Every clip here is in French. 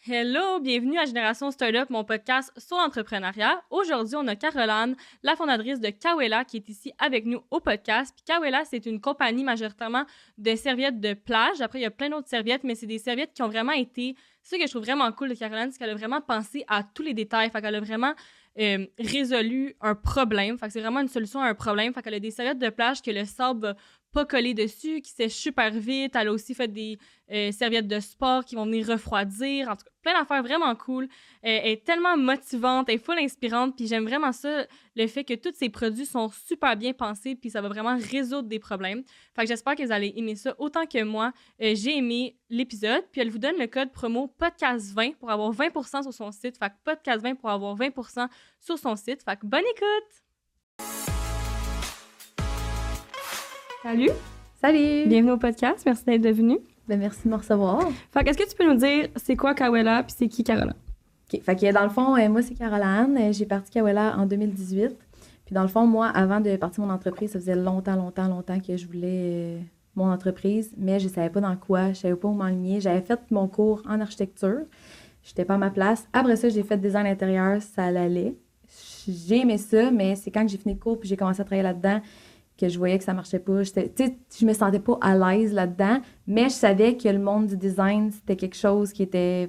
Hello, bienvenue à Génération Startup, mon podcast sur l'entrepreneuriat. Aujourd'hui, on a Caroline, la fondatrice de Kawela, qui est ici avec nous au podcast. Puis Kawela, c'est une compagnie majoritairement de serviettes de plage. Après, il y a plein d'autres serviettes, mais c'est des serviettes qui ont vraiment été... Ce que je trouve vraiment cool de Caroline, c'est qu'elle a vraiment pensé à tous les détails. Fait qu'elle a vraiment résolu un problème. Fait que c'est vraiment une solution à un problème. Fait qu'elle a des serviettes de plage que le sable va pas coller dessus, qui sèchent super vite. Elle a aussi fait des serviettes de sport qui vont venir refroidir. En tout cas, plein d'affaires vraiment cool. Elle est tellement motivante, elle est full inspirante, puis j'aime vraiment ça, le fait que tous ses produits sont super bien pensés, puis ça va vraiment résoudre des problèmes. Fait que j'espère que vous allez aimer ça autant que moi. J'ai aimé l'épisode, puis elle vous donne le code promo podcast20 pour avoir 20% sur son site. Fait que podcast20 pour avoir 20% sur son site. Fait que bonne écoute! Salut! Salut! Bienvenue au podcast, merci d'être venu. Ben, merci de me recevoir. Fait qu'est-ce que tu peux nous dire, c'est quoi Kawela puis c'est qui Caroline? OK. Fait que dans le fond, moi, c'est Caroline. J'ai parti Kawela en 2018. Puis dans le fond, moi, avant de partir mon entreprise, ça faisait longtemps que je voulais mon entreprise, mais je savais pas dans quoi, je savais pas où m'enligner. J'avais fait mon cours en architecture. J'étais pas à ma place. Après ça, j'ai fait design intérieur, ça allait. J'ai aimé ça, mais c'est quand j'ai fini le cours puis j'ai commencé à travailler là-dedans que je voyais que ça marchait pas. Je me sentais pas à l'aise là-dedans, mais je savais que le monde du design, c'était quelque chose qui était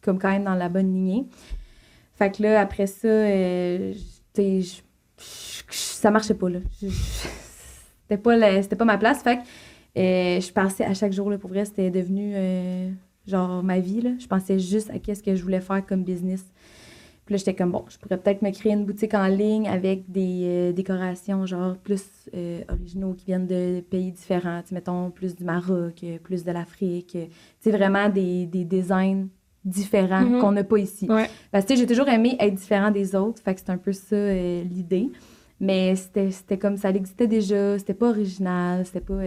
comme quand même dans la bonne lignée. Fait que là, après ça, ça marchait pas, là. C'était pas ma place. Fait que je pensais à chaque jour, là, pour vrai, c'était devenu genre ma vie, là. Je pensais juste à qu'est-ce que je voulais faire comme business. Puis là, j'étais comme, bon, je pourrais peut-être me créer une boutique en ligne avec des décorations, genre, plus originaux qui viennent de pays différents. Tu sais, mettons, plus du Maroc, plus de l'Afrique. Tu sais, vraiment des designs différents qu'on n'a pas ici. Ouais. Parce que, j'ai toujours aimé être différent des autres. Fait que c'est un peu ça, l'idée. Mais c'était comme ça existait déjà. C'était pas original. C'était pas...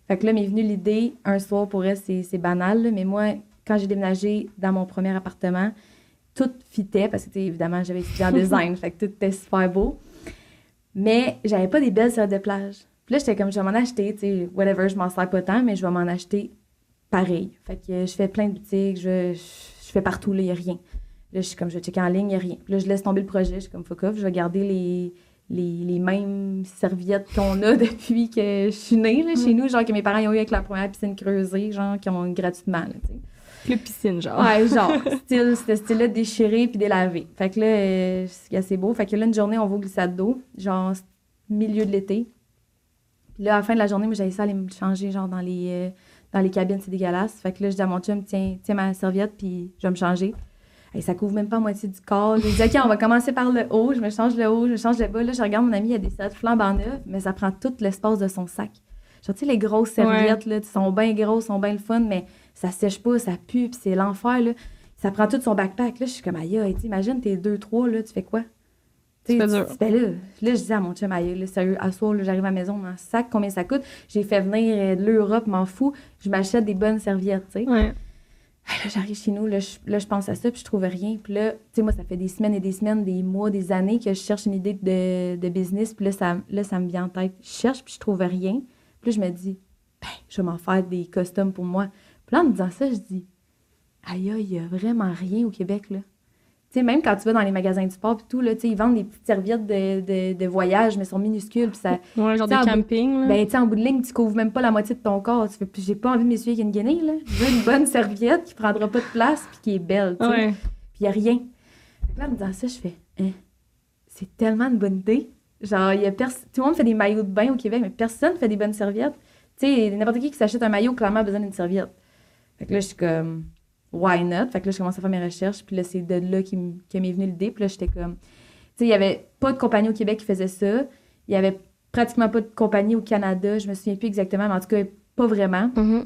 Fait que là, m'est venue l'idée. Un soir, pour elle, c'est banal, là, mais moi, quand j'ai déménagé dans mon premier appartement, tout fitait, parce que, évidemment, j'avais étudié en design, fait que tout était super beau. Mais j'avais pas des belles serviettes de plage. Puis là, j'étais comme, je vais m'en acheter, tu sais, whatever, je m'en sers pas tant, mais je vais m'en acheter pareil. Fait que je fais plein de boutiques, je fais partout, là, il y a rien. Là, je suis comme, je vais checker en ligne, il y a rien. Puis là, je laisse tomber le projet, je suis comme, fuck off, je vais garder les mêmes serviettes qu'on a depuis que je suis née, là, chez nous, genre que mes parents ont eu avec la première piscine creusée, genre, qui ont gratuitement, là, tu sais. Le piscine, genre. Ouais, genre, c'était style-là déchiré puis délavé. Fait que là, c'est assez beau. Fait que là, une journée, on va au glissade d'eau, genre, milieu de l'été. Puis là, à la fin de la journée, moi, j'allais ça aller me changer, genre, dans les cabines, c'est dégueulasse. Fait que là, je dis à mon chum, tiens ma serviette, puis je vais me changer. Et ça couvre même pas la moitié du corps. Je dis, OK, on va commencer par le haut. Je me change le haut, je me change le bas. Là, je regarde mon ami, il a des serviettes flambant neuves, mais ça prend tout l'espace de son sac. Genre, tu sais, les grosses serviettes, là, sont bien grosses, sont bien le fun, mais ça sèche pas, ça pue, puis c'est l'enfer, là. Ça prend tout son backpack. Là, je suis comme, aïe, imagine, t'es 2-3, là, tu fais quoi? C'est pas dur. Ben là, je disais à mon chum, aïe, là, sérieux, à soir, là, j'arrive à la maison, mon sac, combien ça coûte? J'ai fait venir de l'Europe, m'en fous. Je m'achète des bonnes serviettes, tu sais. Ouais. Là, j'arrive chez nous, là, je pense à ça, puis je trouve rien. Puis là, tu sais, moi, ça fait des semaines et des semaines, des mois, des années que je cherche une idée de business. Puis là, ça me vient en tête. Je cherche, puis je trouve rien. Puis là, je me dis, ben, je vais m'en faire des costumes pour moi. Puis là, en me disant ça, je dis, aïe, il y a vraiment rien au Québec, là. Tu sais, même quand tu vas dans les magasins du sport, puis tout, là, tu sais, ils vendent des petites serviettes de voyage, mais elles sont minuscules, puis ça... Ouais, genre de camping, là. Ben, tu sais, en bout de ligne, tu couvres même pas la moitié de ton corps. Tu fais, puis j'ai pas envie de m'essuyer avec une guenille, là. Je veux une bonne serviette qui prendra pas de place, puis qui est belle, tu sais. Ouais. Puis il y a rien. Puis là, en me disant ça, je fais, c'est tellement une bonne idée. Genre, tout le monde fait des maillots de bain au Québec, mais personne fait des bonnes serviettes. Tu sais, n'importe qui s'achète un maillot, clairement, a besoin d'une serviette. Fait que là, je suis comme, why not? Fait que là, je commence à faire mes recherches, puis là, c'est de là que m'est venue l'idée. Puis là, j'étais comme, tu sais, il y avait pas de compagnie au Québec qui faisait ça. Il y avait pratiquement pas de compagnie au Canada. Je me souviens plus exactement, mais en tout cas, pas vraiment. Mm-hmm.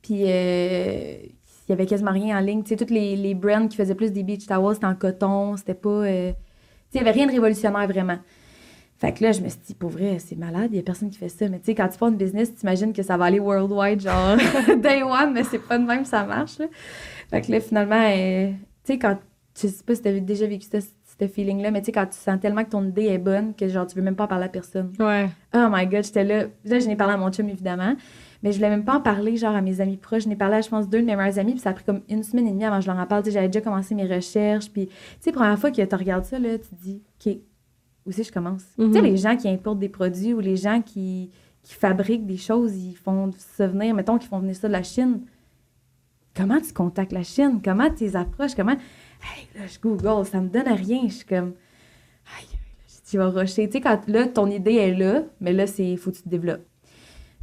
Puis, il y avait quasiment rien en ligne. Tu sais, toutes les brands qui faisaient plus des beach towels, c'était en coton, c'était pas... tu sais, il y avait rien de révolutionnaire, vraiment. Fait que là, je me suis dit, pour vrai, c'est malade, il y a personne qui fait ça. Mais tu sais, quand tu fais une business, t'imagines que ça va aller worldwide, genre day one, mais c'est pas de même que ça marche, là. Fait que là, finalement, tu sais, quand... Je sais pas si t'as déjà vécu ce feeling-là, mais tu sais, quand tu sens tellement que ton idée est bonne, que genre, tu veux même pas en parler à personne. Ouais. Oh my God, j'étais là. Là, je n'ai parlé à mon chum, évidemment. Mais je voulais même pas en parler, genre, à mes amis proches. Je n'ai parlé à, je pense, 2 de mes meilleurs amis, puis ça a pris comme 1 semaine et demie avant que je leur en parle. Tu sais, j'avais déjà commencé mes recherches, puis, tu sais, première fois que tu regardes ça, là, tu te dis, OK, où c'est que je commence? Tu sais, les gens qui importent des produits ou les gens qui fabriquent des choses, ils font ça venir, mettons qu'ils font venir ça de la Chine. Comment tu contactes la Chine? Comment tu les approches? Comment... Hey, là, je Google, ça me donne rien. Je suis comme... Aïe, tu vas rusher. Tu sais, quand là, ton idée est là, mais là, il faut que tu te développes.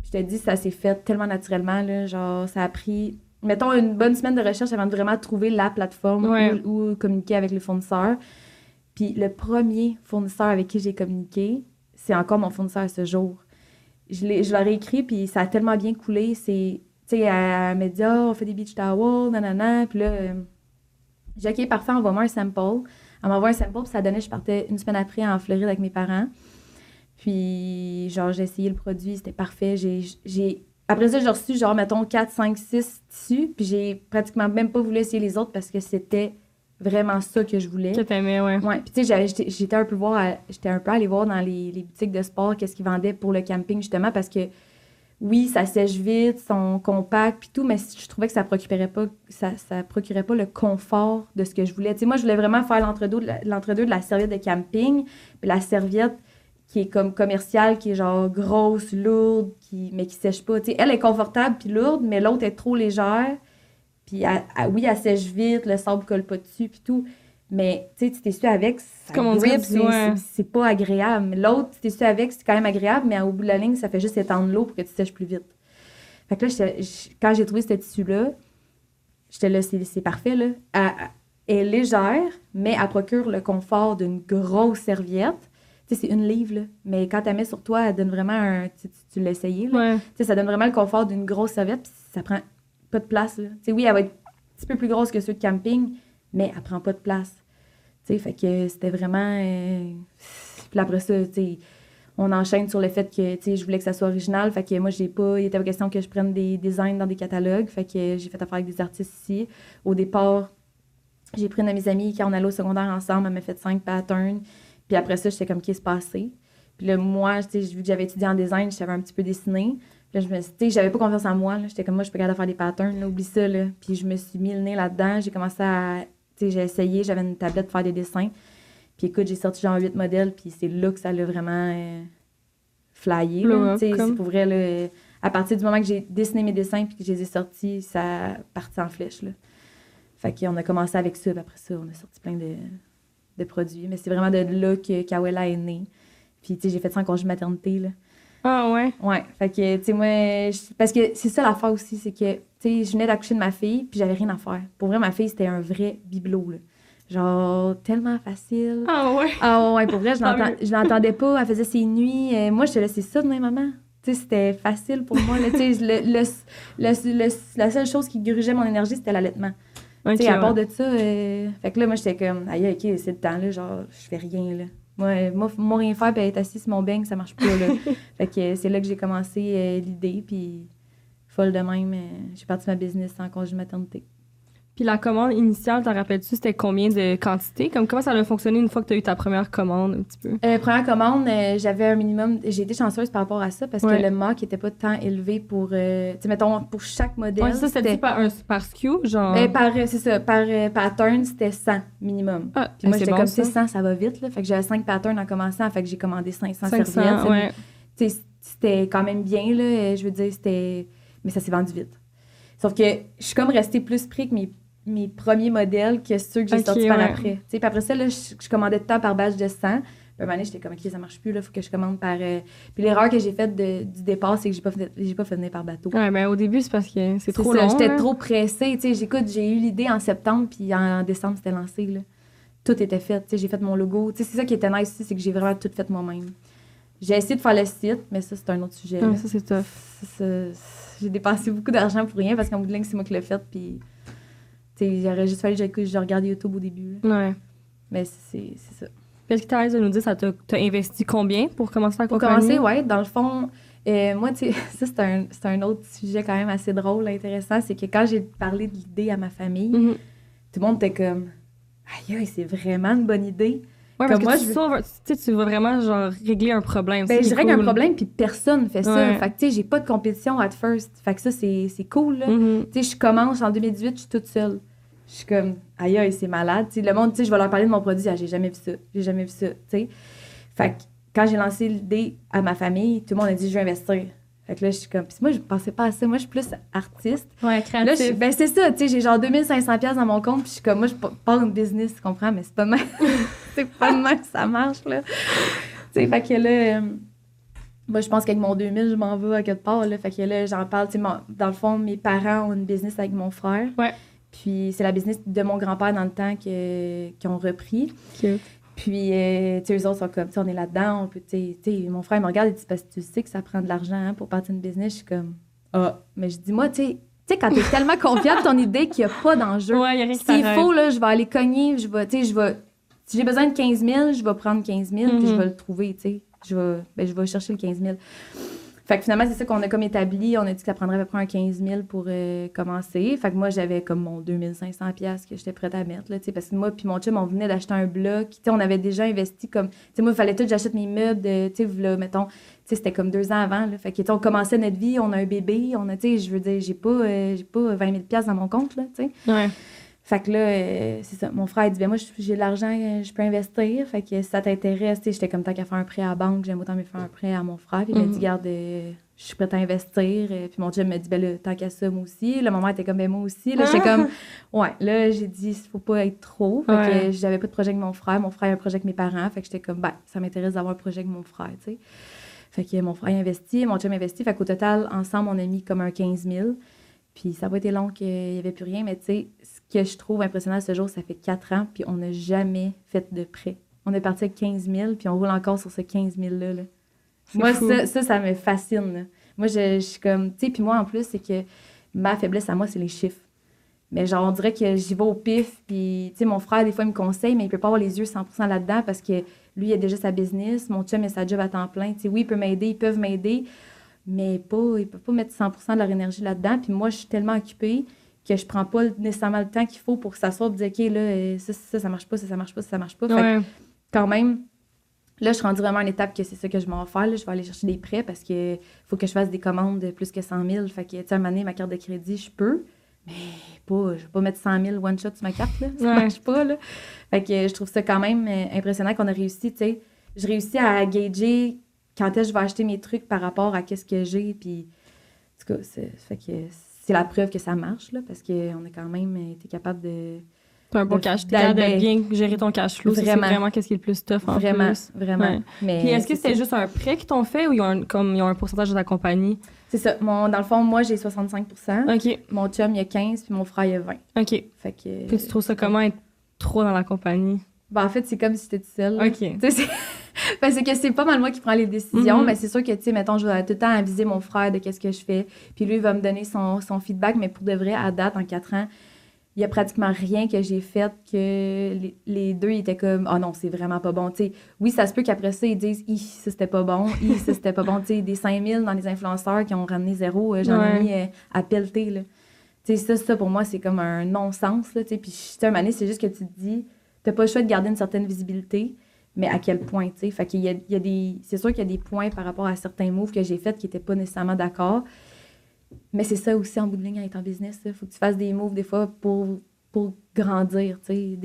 Je te dis, ça s'est fait tellement naturellement, là, genre, ça a pris, mettons, une bonne semaine de recherche avant de vraiment trouver la plateforme où communiquer avec les fournisseurs. Puis le premier fournisseur avec qui j'ai communiqué, c'est encore mon fournisseur à ce jour. Je leur ai écrit, puis ça a tellement bien coulé. C'est, tu sais, elle m'a dit, on fait des beach towels, nanana. Puis là, j'ai dit, OK, parfait, envoie-moi un sample. Elle m'envoie un sample, puis ça donnait, je partais 1 semaine après en Floride avec mes parents. Puis, genre, j'ai essayé le produit, c'était parfait. Après ça, j'ai reçu, genre, mettons, 4, 5, 6 tissus. Puis j'ai pratiquement même pas voulu essayer les autres parce que c'était vraiment ça que je voulais. Que t'aimais, ouais. Ouais. Puis, tu sais, j'étais un peu allée voir dans les boutiques de sport qu'est-ce qu'ils vendaient pour le camping, justement, parce que, oui, ça sèche vite, sont compacts, puis tout, mais je trouvais que ça procurait pas le confort de ce que je voulais. Tu sais, moi, je voulais vraiment faire l'entre-deux de la serviette de camping, puis la serviette qui est comme commerciale, qui est genre grosse, lourde, mais qui sèche pas. Tu sais, elle est confortable puis lourde, mais l'autre est trop légère. Puis, oui, elle sèche vite, le sable colle pas dessus puis tout. Mais, tu sais, tu t'essuies avec, ça comme on grip, dit, c'est pas agréable. L'autre, tu t'essuies avec, c'est quand même agréable, mais au bout de la ligne, ça fait juste étendre l'eau pour que tu sèches plus vite. Fait que là, quand j'ai trouvé ce tissu-là, j'étais là, c'est parfait, là. Elle est légère, mais elle procure le confort d'une grosse serviette. Tu sais, c'est 1 livre, là. Mais quand tu la mets sur toi, elle donne vraiment tu l'as essayé, là. Ouais. Tu sais, ça donne vraiment le confort d'une grosse serviette, puis ça prend pas de place, là. Tu sais, oui, elle va être un petit peu plus grosse que ceux de camping, mais elle prend pas de place. Tu sais, fait que c'était vraiment... Puis après ça, tu sais, on enchaîne sur le fait que, tu sais, je voulais que ça soit original. Fait que moi, il était pas question que je prenne des designs dans des catalogues. Fait que j'ai fait affaire avec des artistes ici. Au départ, j'ai pris une de mes amies, quand on allait au secondaire ensemble, elle m'a fait 5 patterns. Puis après ça, j'étais comme, qu'est-ce qui se passait? Puis là, moi, tu sais, vu que j'avais étudié en design, je savais un petit peu dessiner. Puis là, tu sais, j'avais pas confiance en moi, là. J'étais comme, moi, je suis pas capable de faire des patterns, là, oublie ça, là. Puis je me suis mis le nez là-dedans. J'ai commencé à, tu sais, j'ai essayé, j'avais une tablette pour faire des dessins. Puis écoute, j'ai sorti genre 8 modèles, puis c'est là que ça l'a vraiment flyé, là. Tu sais, c'est pour vrai, là. À partir du moment que j'ai dessiné mes dessins puis que je les ai sortis, ça a parti en flèche, là. Fait qu'on a commencé avec ça, puis après ça, on a sorti plein de produits. Mais c'est vraiment de là que Kawela est née. Puis, tu sais, j'ai fait ça en congé de maternité, là. Ah ouais? Ouais. Fait que, tu sais, moi... Parce que c'est ça l'affaire aussi, c'est que, tu sais, je venais d'accoucher de ma fille, puis j'avais rien à faire. Pour vrai, ma fille, c'était un vrai bibelot, là. Genre, tellement facile. Ah ouais? Ah ouais, pour vrai, je l'entendais pas. Elle faisait ses nuits. Moi, je te laissais ça demain, maman. Tu sais, c'était facile pour moi, là. Tu sais, la seule chose qui grugeait mon énergie, c'était l'allaitement. Okay, tu sais, à part de ça, fait que là, moi, j'étais comme, aïe, OK, c'est le temps, là, genre, je fais rien, là. Moi, rien faire, puis être assise sur mon beigne, ça marche pas, là. Fait que c'est là que j'ai commencé l'idée, puis folle de même, j'ai parti ma business en congé de maternité. Puis la commande initiale, t'en rappelles-tu, c'était combien de quantité? Comment ça a fonctionné une fois que tu as eu ta première commande, un petit peu? Première commande, j'avais un minimum... J'ai été chanceuse par rapport à ça parce que le MOC n'était pas tant élevé pour... tu sais, mettons, pour chaque modèle... Ouais, ça, c'était par SKU, genre... c'est ça. Par pattern, c'était 100 minimum. Ah, puis moi, j'étais bon, comme, ça. 100, ça va vite, là. Fait que j'avais 5 patterns en commençant, fait que j'ai commandé 500 serviettes. Ouais. Tu sais, c'était quand même bien, là. Je veux dire, c'était... Mais ça s'est vendu vite. Sauf que je suis comme restée plus pris que mes premiers modèles que ceux que j'ai sortis par après. Puis après ça, là, je commandais tout le temps par batch de 100. Puis à un moment donné, j'étais comme, OK, ça marche plus, là, faut que je commande par... Puis l'erreur que j'ai faite du départ, c'est que j'ai pas fait venir par bateau. Ouais, mais au début, c'est parce que c'est trop long. J'étais trop pressée, tu sais. J'ai eu l'idée en septembre, puis en décembre, c'était lancé, là. Tout était fait, tu sais, j'ai fait mon logo. Tu sais, c'est ça qui était nice aussi, c'est que j'ai vraiment tout fait moi-même. J'ai essayé de faire le site, mais ça, c'est un autre sujet. Ça, c'est tough. J'ai dépensé beaucoup d'argent pour rien, parce qu'en bout de ligne, c'est moi qui l'ai fait, puis... Il aurait juste fallu que je regarde YouTube au début. Là. Ouais. Mais c'est ça. Puis est-ce que tu as l'aise de nous dire, t'as investi combien pour commencer la compagnie? Pour commencer, oui. Dans le fond, moi, tu sais, ça, c'est un autre sujet quand même assez drôle, intéressant. C'est que quand j'ai parlé de l'idée à ma famille, tout le monde était comme « Aïe, c'est vraiment une bonne idée. » Ouais, parce Comme que moi, tu vas vraiment, genre, régler un problème. Ben, c'est je règle un cool. problème, puis personne fait ça. Ouais. Fait que, tu sais, j'ai pas de compétition at first. Fait que ça, c'est cool, là. Mhm. Tu sais, je commence en 2018, je suis toute seule. Je suis comme, aïe, aïe, c'est malade. Tu sais, le monde, tu sais, je vais leur parler de mon produit. Ah, j'ai jamais vu ça. J'ai jamais vu ça. Tu sais. Fait que quand j'ai lancé l'idée à ma famille, tout le monde a dit, je veux investir. Fait que là, je suis comme, puis moi, je pensais pas à ça. Moi, je suis plus artiste. Ouais, Là, créatif. ben, c'est ça. Tu sais, j'ai genre 2500$ dans mon compte, puis je suis comme, moi, je pars une business, tu comprends? Mais c'est pas de même. C'est pas de même que ça marche, là. Tu sais, fait que là. Moi, je pense qu'avec mon 2000, je m'en vais à quelque part. Là. Fait que là, j'en parle. Dans le fond, mes parents ont une business avec mon frère. Ouais. Puis c'est la business de mon grand-père dans le temps qu'ils ont repris. Cute. Puis, tu sais, eux autres sont comme, tu sais, on est là-dedans. On peut, tu sais, mon frère me regarde et dit, parce que tu sais que ça prend de l'argent hein, pour partir une business. Je suis comme, ah. Mais je dis, moi, tu sais, quand t'es tellement confiant de ton idée qu'il n'y a pas d'enjeu. Ouais, y a rien qui S'il t'arrête. faut, là, je vais aller cogner. Tu sais, si j'ai besoin de 15 000, je vais prendre 15 000 puis je vais le trouver, tu sais. Je vais chercher le 15 000. Fait que finalement, c'est ça qu'on a comme établi. On a dit que ça prendrait à peu près un 15 000 pour commencer. Fait que moi, j'avais comme mon 2500$ que j'étais prête à mettre, là, tu sais, parce que moi puis mon chum, on venait d'acheter un bloc. Tu sais, on avait déjà investi comme... Tu sais, moi, il fallait tout que j'achète mes meubles, tu sais, là, mettons... Tu sais, c'était comme 2 ans avant, là. Fait que, tu sais, on commençait notre vie, on a un bébé, on a, tu sais, je veux dire, j'ai pas 20 000$ dans mon compte, là, tu sais. Ouais. Fait que là, c'est ça. Mon frère, il dit, ben moi, j'ai de l'argent, je peux investir. Fait que si ça t'intéresse, tu sais, j'étais comme tant qu'à faire un prêt à la banque, j'aime autant mieux faire un prêt à mon frère. Puis il m'a dit, garde, je suis prête à investir. Puis mon chum m'a dit, ben là, tant qu'à ça, moi aussi. Là, maman était comme, ben moi aussi. Là, j'étais comme, ouais. Là, j'ai dit, il faut pas être trop. Fait que j'avais pas de projet avec mon frère. Mon frère a un projet avec mes parents. Fait que j'étais comme, ben, ça m'intéresse d'avoir un projet avec mon frère, tu sais. Fait que mon frère a investi, mon chum a investi. Fait qu'au total, ensemble, on a mis comme un 15 000. Puis ça n'a pas été long qu'il n'y avait plus rien, mais tu sais, ce que je trouve impressionnant ce jour, ça fait 4 ans, puis on n'a jamais fait de prêt. On est parti avec 15 000, puis on roule encore sur ce 15 000-là. Là. Moi, ça me fascine. Là. Moi, je suis comme... Tu sais, puis moi, en plus, c'est que ma faiblesse à moi, c'est les chiffres. Mais genre, on dirait que j'y vais au pif, puis tu sais, mon frère, des fois, il me conseille, mais il peut pas avoir les yeux 100% là-dedans parce que lui, il a déjà sa business, mon chum, il a sa job à temps plein. Tu sais, oui, il peut m'aider, ils peuvent m'aider, mais ils ne peuvent pas mettre 100% de leur énergie là-dedans. Puis moi, je suis tellement occupée que je prends pas nécessairement le temps qu'il faut pour s'asseoir et dire, OK, là, ça marche pas, ça marche pas, ça marche pas. Fait que, quand même, là, je suis rendue vraiment à une étape que c'est ça que je m'en vais faire. Là. Je vais aller chercher des prêts parce qu'il faut que je fasse des commandes de plus que 100 000. Fait que, tu sais, à un moment donné, ma carte de crédit, je peux, mais pas, je vais pas mettre 100 000 one shot sur ma carte, là. Ça marche pas, là. Fait que je trouve ça quand même impressionnant qu'on a réussi, tu sais. Je réussis à gager quand est-ce que je vais acheter mes trucs par rapport à qu'est-ce que j'ai, puis en tout cas, fait que c'est la preuve que ça marche, là, parce qu'on a quand même été capable de... T'as un bon cash, t'es capable de bien gérer ton cash flow, c'est vraiment qu'est-ce qui est le plus tough en plus. Vraiment. Ouais. Mais puis est-ce que c'était juste un prêt qu'ils t'ont fait ou ils ont un pourcentage de ta compagnie? C'est ça. Dans le fond, moi, j'ai 65%. OK. Mon chum, il a 15%, puis mon frère, il a 20%. OK. Fait que... Puis tu trouves ça comment être trop dans la compagnie? Ben, en fait, c'est comme si j'étais toute seule. OK. Parce que c'est pas mal moi qui prends les décisions, mais c'est sûr que, tu sais, mettons, je vais tout le temps aviser mon frère de qu'est-ce que je fais, puis lui, il va me donner son feedback, mais pour de vrai, à date, en 4 ans, il y a pratiquement rien que j'ai fait que les deux, ils étaient comme « Ah non, c'est vraiment pas bon. » Tu sais, oui, ça se peut qu'après ça, ils disent « ça, c'était pas bon. Ça, c'était pas bon. » Tu sais, des 5 000 dans les influenceurs qui ont ramené 0, j'en ai mis à pelleter, là. Tu sais, ça, pour moi, c'est comme un non-sens, là, tu sais. Puis, un moment donné, c'est juste que tu te dis « T'as pas le choix de garder une certaine visibilité. » Mais à quel point, tu sais. Fait qu'il y a des... C'est sûr qu'il y a des points par rapport à certains moves que j'ai faits qui n'étaient pas nécessairement d'accord. Mais c'est ça aussi, en bout de ligne, à être en business. Il faut que tu fasses des moves, des fois, pour grandir, tu sais.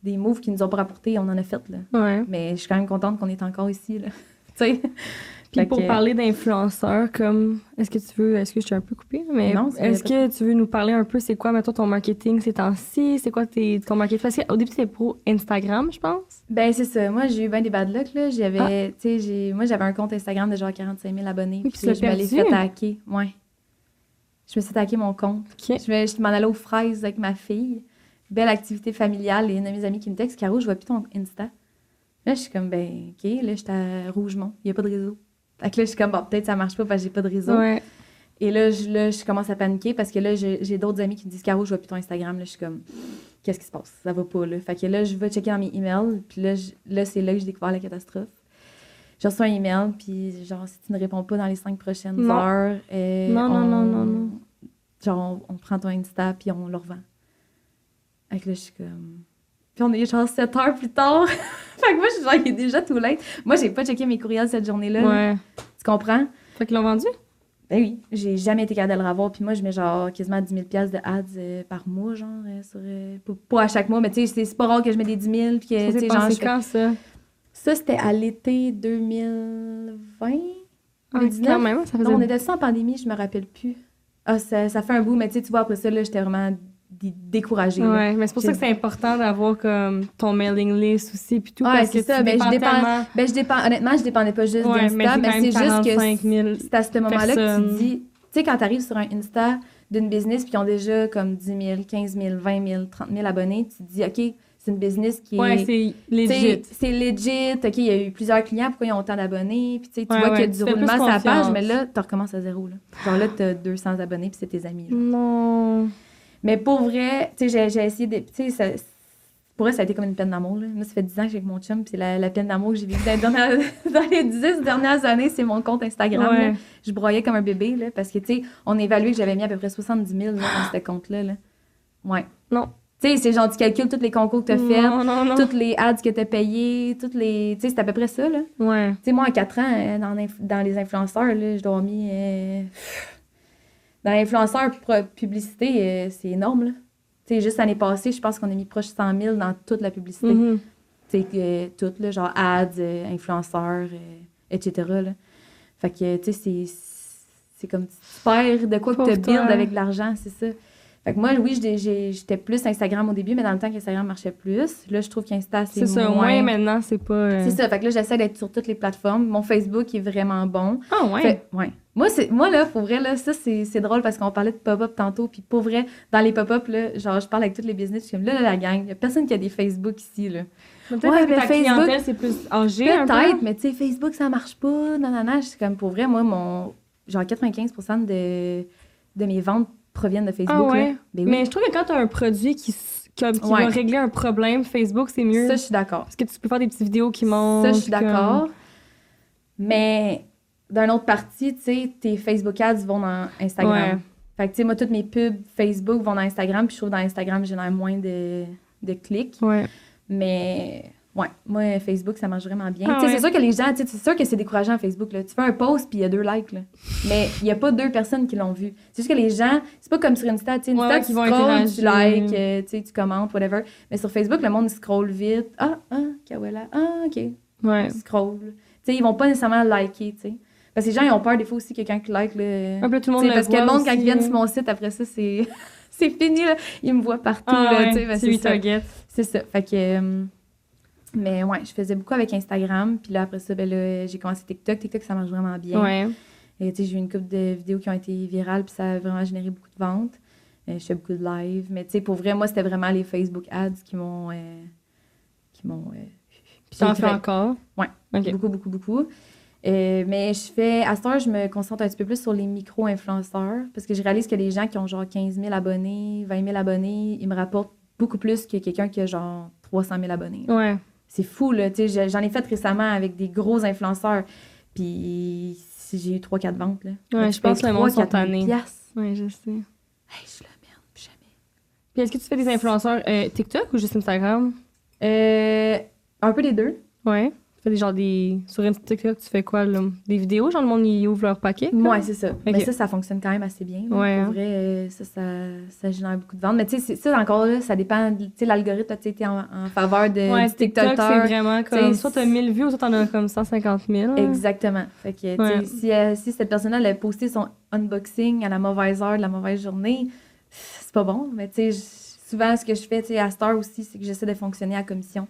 Des moves qui nous ont pas rapporté, on en a fait, là. Ouais. Mais je suis quand même contente qu'on est encore ici, là. Tu sais. Puis pour parler d'influenceurs, comme, est-ce que je suis un peu coupée, mais non, est-ce que tu veux nous parler un peu, c'est quoi, mettons, ton marketing ces temps-ci? C'est quoi ton marketing? Parce qu'au début, c'était pour Instagram, je pense. Ben c'est ça. Moi, j'ai eu bien des bad luck, là. Moi, j'avais un compte Instagram de genre 45 000 abonnés. Oui, puis je me l'ai fait hacker. Ouais. Je me suis fait hacker mon compte. Okay. Je m'en allais aux fraises avec ma fille. Belle activité familiale. Et une de mes amies qui me texte, Caro, je vois plus ton Insta. Là, je suis comme, ben, OK, là, j'étais à Rougemont. Il n'y a pas de réseau. Fait que là, je suis comme, bon, peut-être ça marche pas parce que j'ai pas de réseau. Ouais. Et là, je commence à paniquer parce que là, j'ai d'autres amis qui me disent, Caro, je vois plus ton Instagram. Là, je suis comme, qu'est-ce qui se passe? Ça va pas, là. Fait que là, je vais checker dans mes emails. Puis là, c'est là que j'ai découvert la catastrophe. J'ai reçu un email, puis genre, si tu ne réponds pas dans les 5 prochaines heures, non. Genre, on prend ton Insta, puis on le revend. Fait que là, je suis comme... Puis on est genre 7 heures plus tard. Fait que moi, je suis genre, il est déjà tout late. Moi, j'ai pas checké mes courriels cette journée-là. Ouais. Tu comprends? Fait qu'ils l'ont vendu? Ben oui, j'ai jamais été capable de le revoir. Puis moi, je mets genre quasiment 10 000 de ads par mois, genre, sur, pas à chaque mois, mais tu sais, c'est pas rare que je mets des 10 000. Puis que, Ça tu s'est sais, genre, passé je fais- quand, ça? Ça, c'était à l'été 2020, Ah, 2019. quand même, ça faisait... Non, on était sans pandémie, je me rappelle plus. Ah, ça fait un bout, mais tu vois, après ça, là, j'étais vraiment découragée. Là. Ouais, mais c'est pour ça que c'est important d'avoir comme ton mailing list aussi, puis tout, Ouais, parce que c'est ça. tu Ben, dépends tellement... honnêtement, je dépendais pas juste Ouais, mais d'Insta, c'est mais quand même c'est juste 45 000 que c'est à ce moment-là que tu personnes. dis... Tu sais, quand tu arrives sur un Insta d'une business, puis ils ont déjà comme 10 000, 15 000, 20 000, 30 000 abonnés, tu te dis, OK, c'est une business qui Ouais, est... c'est Tu sais, legit. c'est legit, OK, il y a eu plusieurs clients, pourquoi ils ont autant d'abonnés? Puis tu sais, tu Ouais, vois ouais, qu'il y a tu du fais plus roulement sur la page, confiance. mais là, tu recommences à zéro. Là. Genre là, tu as 200 abonnés, puis c'est tes amis. Genre. Non. Mais pour vrai, tu sais, j'ai essayé de... Tu sais, pour vrai, ça a été comme une peine d'amour. Là. Moi, ça fait 10 ans que j'ai avec mon chum, puis c'est la peine d'amour que j'ai vécue dans les 10 dernières années, c'est mon compte Instagram. Ouais. Là. Je broyais comme un bébé, là, parce que, tu sais, on a évalué que j'avais mis à peu près 70 000 là, dans ce compte-là. Là. Ouais. Non. Tu sais, c'est genre, tu calcules tous les concours que tu as faits, Non. toutes les ads que tu as payées, toutes les... Tu sais, c'est à peu près ça, là. Ouais. Tu sais, moi, à 4 ans, dans les influenceurs, là, je dois avoir mis... Dans l'influenceur publicité, c'est énorme, là. Tu sais, juste l'année passée, je pense qu'on a mis proche de 100 000 dans toute la publicité. Mhm. Tu sais, tout, là, genre ads, influenceurs, etc., là. Fait que, tu sais, c'est comme tu perds de quoi que Pauvre tu toi. builds avec de l'argent, c'est ça. Fait que moi, oui, j'étais plus Instagram au début, mais dans le temps qu'Instagram marchait plus. Là, je trouve qu'Insta, C'est ça, moins maintenant, c'est pas... C'est ça. Fait que là, j'essaie d'être sur toutes les plateformes. Mon Facebook est vraiment bon. Ah ouais? Fait, ouais. Moi, là, pour vrai, là, ça, c'est drôle parce qu'on parlait de pop-up tantôt. Puis pour vrai, dans les pop-up, là, genre, je parle avec toutes les business. Je suis comme, là, la gang, il n'y a personne qui a des Facebook ici, là. Peut-être Ouais, parce que mais ta Facebook- clientèle, c'est plus âgée un peu. Peut-être, mais tu sais, Facebook, ça marche pas. Nanana. Je suis comme, pour vrai, moi, genre 95% de mes ventes proviennent de Facebook. Ah ouais? Là. Ben oui. Mais je trouve que quand tu as un produit qui Ouais. va régler un problème, Facebook, c'est mieux. Ça, je suis d'accord. Parce que tu peux faire des petites vidéos qui montrent. Ça, je suis comme- d'accord. Mais d'un autre partie, tu sais, tes Facebook ads vont dans Instagram. Ouais. Fait que, tu sais, moi, toutes mes pubs Facebook vont dans Instagram, puis je trouve que dans Instagram, je génère moins de clics. Ouais. Mais, ouais, moi, Facebook, ça marche vraiment bien. Ah Tu sais, ouais. c'est sûr que les gens, tu sais, c'est sûr que c'est décourageant Facebook, là. Tu fais un post, puis il y a 2 likes, là. Mais il n'y a pas 2 personnes qui l'ont vu. C'est juste que les gens, c'est pas comme sur Insta, tu sais, Insta, Ouais, tu qui vont scrolls, tu interagir. likes, tu sais, tu commentes, whatever. Mais sur Facebook, le monde scroll vite. Kawela, OK. Ouais. Scroll. Tu sais, ils vont pas nécessairement liker, tu sais. Parce que les gens, ils ont peur des fois aussi quelqu'un qui like, là. Un peu tout le monde Tu sais, le parce que voit le monde, quand aussi, ils viennent là. sur mon site, après ça, c'est c'est fini, là. Ils me voient partout, Ah là, ouais, tu sais. Ben, tu c'est lui ça. target. C'est ça. Fait que... mais ouais, je faisais beaucoup avec Instagram. Puis là, après ça, ben là, j'ai commencé TikTok. TikTok, ça marche vraiment bien. Ouais. Et tu sais, j'ai eu une couple de vidéos qui ont été virales, puis ça a vraiment généré beaucoup de ventes. Je fais beaucoup de live. Mais tu sais, pour vrai, moi, c'était vraiment les Facebook ads qui m'ont... Puis t'en j'ai fais fait- encore? Ouais. OK. Beaucoup. Mais à cette heure, je me concentre un petit peu plus sur les micro-influenceurs parce que je réalise que les gens qui ont genre 15 000 abonnés, 20 000 abonnés, ils me rapportent beaucoup plus que quelqu'un qui a genre 300 000 abonnés. Ouais. C'est fou, là. Tu sais, j'en ai fait récemment avec des gros influenceurs. Puis j'ai eu 3-4 ventes, là. Ouais, Fait je pense que le monde sont 3 4 000 tannés. piastres. Ouais, je sais. Hey, je la merde, jamais. Puis est-ce que tu fais des influenceurs TikTok ou juste Instagram? Un peu les deux. Ouais. Tu fais sur TikTok, tu fais quoi, là? Des vidéos, genre le monde, il ouvre leur paquet? comme? Ouais, c'est ça. Mais ça fonctionne quand même assez bien. Là. Ouais, Pour hein. vrai, ça génère beaucoup de ventes. Mais tu sais, ça encore là, ça dépend. Tu sais, l'algorithme a été en faveur du Ouais, TikTok, c'est TikToker. vraiment comme... T'sais, Soit t'as 1000 vues, ou soit t'en as comme 150 000. Exactement. Fait que, tu sais, si cette personne-là elle a posté son unboxing à la mauvaise heure de la mauvaise journée, c'est pas bon. Mais tu sais, souvent, ce que je fais, tu sais, à cette heure aussi, c'est que j'essaie de fonctionner à commission.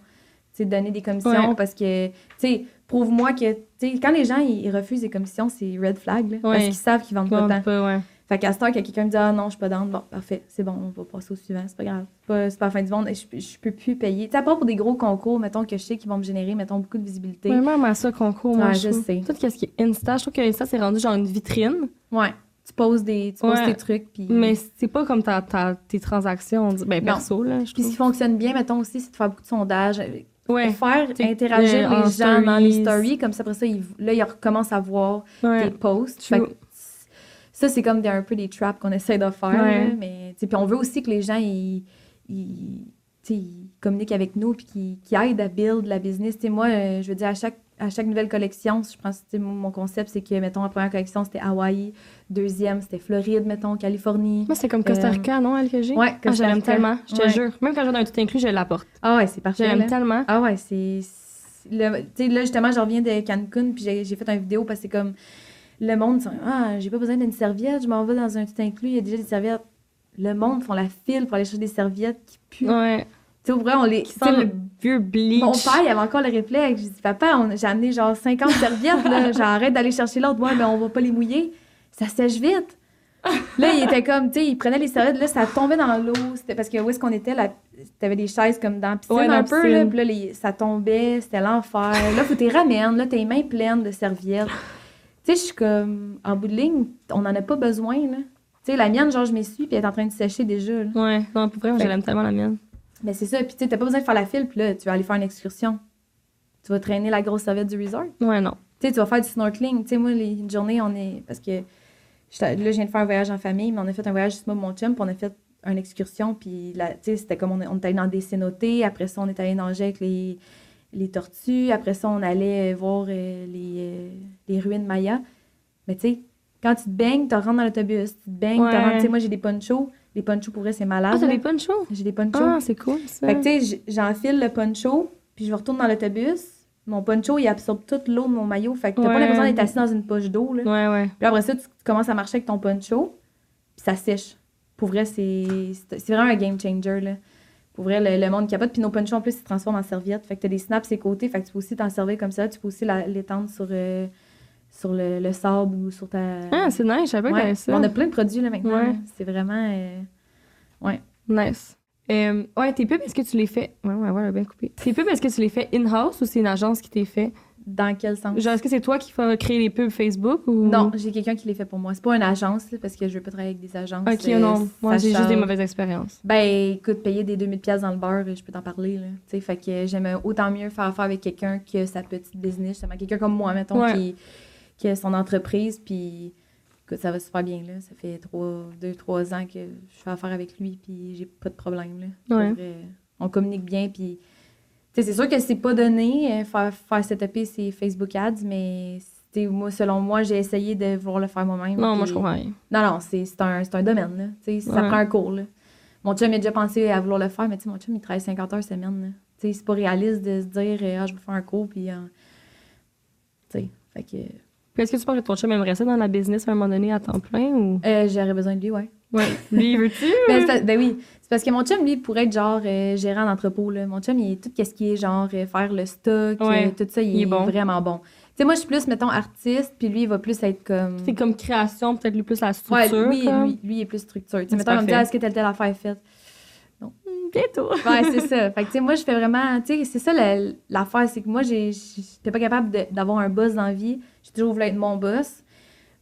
Tu sais, donner des commissions Ouais. parce que, tu sais, prouve-moi que, tu sais, quand les gens, ils refusent des commissions, c'est red flag, là, parce Ouais. qu'ils savent qu'ils vendent Ils pas vendent tant. pas, ouais. Fait qu'à cette heure, que quelqu'un me dit « Ah non, je suis pas down », bon, parfait, c'est bon, on va passer au suivant, c'est pas grave. C'est pas la fin du monde, je peux plus payer. Tu sais, à part pour des gros concours, mettons, que je sais qu'ils vont me générer, mettons, beaucoup de visibilité. Ouais, même à ça, concours, moi, Ouais, je je trouve. sais. Tout ce qui est Insta, je trouve que Insta, c'est rendu genre une vitrine. Ouais. Tu poses tes trucs, puis... Mais c'est pas comme tes transactions, ben Non. perso, là, je Puis ce trouve. qui fonctionne bien, mettons, aussi, c'est de faire beaucoup de sondages. Ouais. Faire T'sais, interagir en les gens dans les stories. stories, comme ça, après ça, ils recommencent à voir Ouais. tes posts. True. Fait que ça, c'est comme un peu des traps qu'on essaie de faire. Ouais. Là, mais, puis on veut aussi que les gens, ils ils communiquent avec nous puis qui aident à build la business. Tu sais, moi, je veux dire, à chaque nouvelle collection, je pense que mon concept, c'est que, mettons, la première collection, c'était Hawaï. Deuxième, c'était Floride, mettons, Californie. Moi, c'était comme Costa Rica, non, elle que j'ai? Ouais, Costa je l'aime Rica. tellement, je te jure. Même quand j'ai un tout inclus, je l'apporte. Ah ouais, c'est parfait. Je l'aime là. tellement. Ah ouais, tu sais, là, justement, je reviens de Cancun, puis j'ai fait une vidéo parce que c'est comme, le monde, j'ai pas besoin d'une serviette, je m'en vais dans un tout inclus, il y a déjà des serviettes. Le monde font la file pour aller chercher des serviettes qui puent. Ouais. Tu sais, au vrai, on les... Qui sent le vieux bleach. Mon père, il avait encore le réflexe. J'ai dit, papa, j'ai amené genre 50 serviettes, là. J'arrête d'aller chercher l'autre. Ouais, mais on va pas les mouiller. Ça sèche vite. Là, il était comme, tu sais, il prenait les serviettes, là, ça tombait dans l'eau. C'était parce que où est-ce qu'on était, là, t'avais des chaises comme dans la piscine Ouais, un dans peu, la là. Puis là, ça tombait, c'était l'enfer. Là, faut que tu les ramènes. Là, t'as les mains pleines de serviettes. Tu sais, je suis comme, en bout de ligne, on en a pas besoin, là. Tu sais, la mienne, genre, je m'essuie, puis elle est en train de sécher déjà, là. Ouais, non, pour vrai, moi, je l'aime tellement, la mienne. Mais c'est ça. Puis, tu sais, t'as pas besoin de faire la file, puis là, tu vas aller faire une excursion. Tu vas traîner la grosse serviette du resort. Ouais, non. Tu sais, tu vas faire du snorkeling. Tu sais, moi, une journée, on est. Parce que là, je viens de faire un voyage en famille, mais on a fait un voyage juste moi et mon chum, puis on a fait une excursion. Puis, tu sais, c'était comme on était allé dans des cénotés. Après ça, on est allé nager avec les tortues. Après ça, on allait voir les ruines Maya. Mais, tu sais, quand tu te baignes, tu rentres dans l'autobus. Tu te baignes, Ouais. tu rentres. Tu sais, moi, j'ai des ponchos. Les ponchos, pour vrai, c'est malade. Ah, t'as là. des ponchos? J'ai des ponchos. Ah, c'est cool, ça. Fait que, tu sais, j'enfile le poncho, puis je retourne dans l'autobus. Mon poncho, il absorbe toute l'eau de mon maillot. Fait que t'as pas Ouais. l'impression d'être assis dans une poche d'eau, là. Ouais, ouais. Puis après ça, tu commences à marcher avec ton poncho, puis ça sèche. Pour vrai, c'est vraiment un game changer, là. Pour vrai, le monde capote. Puis nos ponchos, en plus, ils se transforment en serviettes. Fait que t'as des snaps ses côtés. Fait que tu peux aussi t'en servir comme ça. Tu peux aussi l'étendre sur le sable ou sur ta... Ah, c'est nice, je savais pas qu'il y Ouais. avait ça. On a plein de produits, là, maintenant. Ouais. là. C'est vraiment... Ouais. Nice. Ouais, tes pubs, est-ce que tu les fais... Ouais, voilà, bien coupé. Tes pubs, est-ce que tu les fais in-house ou c'est une agence qui t'est fait? Dans quel sens? Genre, est-ce que c'est toi qui vas créer les pubs Facebook ou... Non, j'ai quelqu'un qui les fait pour moi. C'est pas une agence, là, parce que je veux pas travailler avec des agences. Ok, non. Moi, ça j'ai juste charge. des mauvaises expériences. Ben, écoute, payer des 2000$ dans le beurre, je peux t'en parler, là. Tu sais, fait que j'aime autant mieux faire affaire avec quelqu'un qui a sa petite business, justement. Quelqu'un comme moi, mettons, Ouais. qui a son entreprise, puis écoute, ça va super bien, là. Ça fait 2-3 ans que je fais affaire avec lui, puis j'ai pas de problème, là. Pour Ouais. vrai, on communique bien, puis... Tu sais, c'est sûr que c'est pas donné, faire setuper ses Facebook Ads, mais... tu sais, moi, selon moi, j'ai essayé de vouloir le faire moi-même. Non, moi, puis- je comprends rien. Non, c'est un domaine, là. Tu sais, ça Ouais. prend un cours, là. Mon chum, il a déjà pensé à vouloir le faire, mais tu sais, mon chum, il travaille 50 heures semaine, là. Tu sais, c'est pas réaliste de se dire, je vais faire un cours, puis... tu sais, fait que... Puis est-ce que tu penses que ton chum aimerait ça dans la business à un moment donné à temps plein ou... J'aurais besoin de lui, ouais. Ouais. Lui, veux-tu? Ben oui, c'est parce que mon chum, lui, pourrait être genre gérant d'entrepôt, là. Mon chum, il est tout ce qui est genre faire le stock, Ouais. tout ça, il Il est est bon. vraiment bon. Tu sais, moi, je suis plus, mettons, artiste, puis lui, il va plus être comme... C'est comme création, peut-être lui plus la Ouais, structure. lui, comme. lui, il est plus structure. Tu sais, C'est mettons, il me dit, parfait. est-ce que telle affaire est faite? Bientôt. Ouais, c'est ça. Fait que, tu sais, moi, je fais vraiment... Tu sais, c'est ça l'affaire, c'est que moi, j'étais pas capable d'avoir un boss dans la vie. J'ai toujours voulu être mon boss.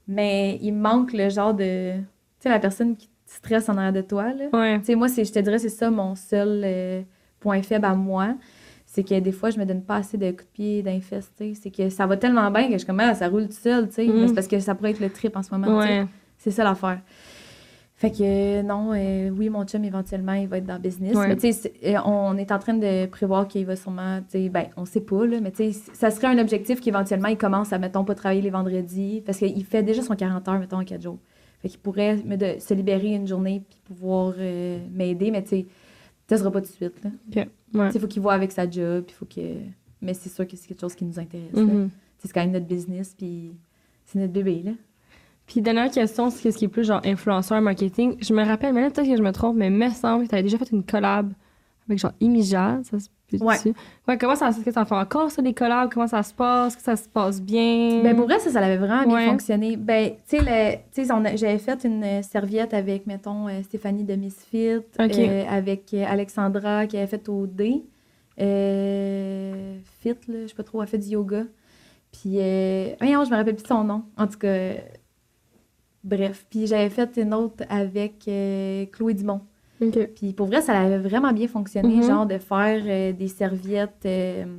Mais il me manque le genre de... Tu sais, la personne qui te stresse en arrière de toi, là. Ouais. Tu sais, moi, je te dirais, c'est ça mon seul point faible à moi. C'est que des fois, je me donne pas assez de coups de pied, d'infest, tu sais. C'est que ça va tellement bien que je suis comme, ça roule tout seul, tu sais. Mais c'est parce que ça pourrait être le trip en ce moment, tu sais. Ouais. C'est ça l'affaire. Fait que non, oui, mon chum, éventuellement, il va être dans le business. Ouais. Mais tu sais, on est en train de prévoir qu'il va sûrement, tu sais, ben, on sait pas, là, mais tu sais, ça serait un objectif qu'éventuellement, il commence à, mettons, pas travailler les vendredis, parce qu'il fait déjà son 40 heures, mettons, en 4 jours. Fait qu'il pourrait se libérer une journée puis pouvoir m'aider, mais tu sais, ça sera pas tout de suite, là. OK. Ouais. Tu sais, il faut qu'il voit avec sa job, puis faut que... Mais c'est sûr que c'est quelque chose qui nous intéresse, là. Mhm. Tu sais, c'est quand même notre business, puis c'est notre bébé, là. Puis, dernière question, c'est ce qui est plus genre influenceur marketing. Je me rappelle, mais là, peut-être que je me trompe, mais me semble que tu avais déjà fait une collab avec genre Imija, ça se peut-tu? Ouais. Ouais, comment ça, est-ce que ça fait encore ça, les collabs? Comment ça se passe? Est-ce que ça se passe bien? Ben pour vrai, ça avait vraiment bien Ouais. fonctionné. Ben, tu sais, j'avais fait une serviette avec, mettons, Stéphanie de Misfit, Ok. avec Alexandra qui avait fait au D. Fit, là, je sais pas trop, elle a fait du yoga. Puis, voyons, je me rappelle plus de son nom. En tout cas, bref. Puis j'avais fait une autre avec Chloé Dumont. OK. Puis pour vrai, ça avait vraiment bien fonctionné, Mhm. genre de faire des serviettes,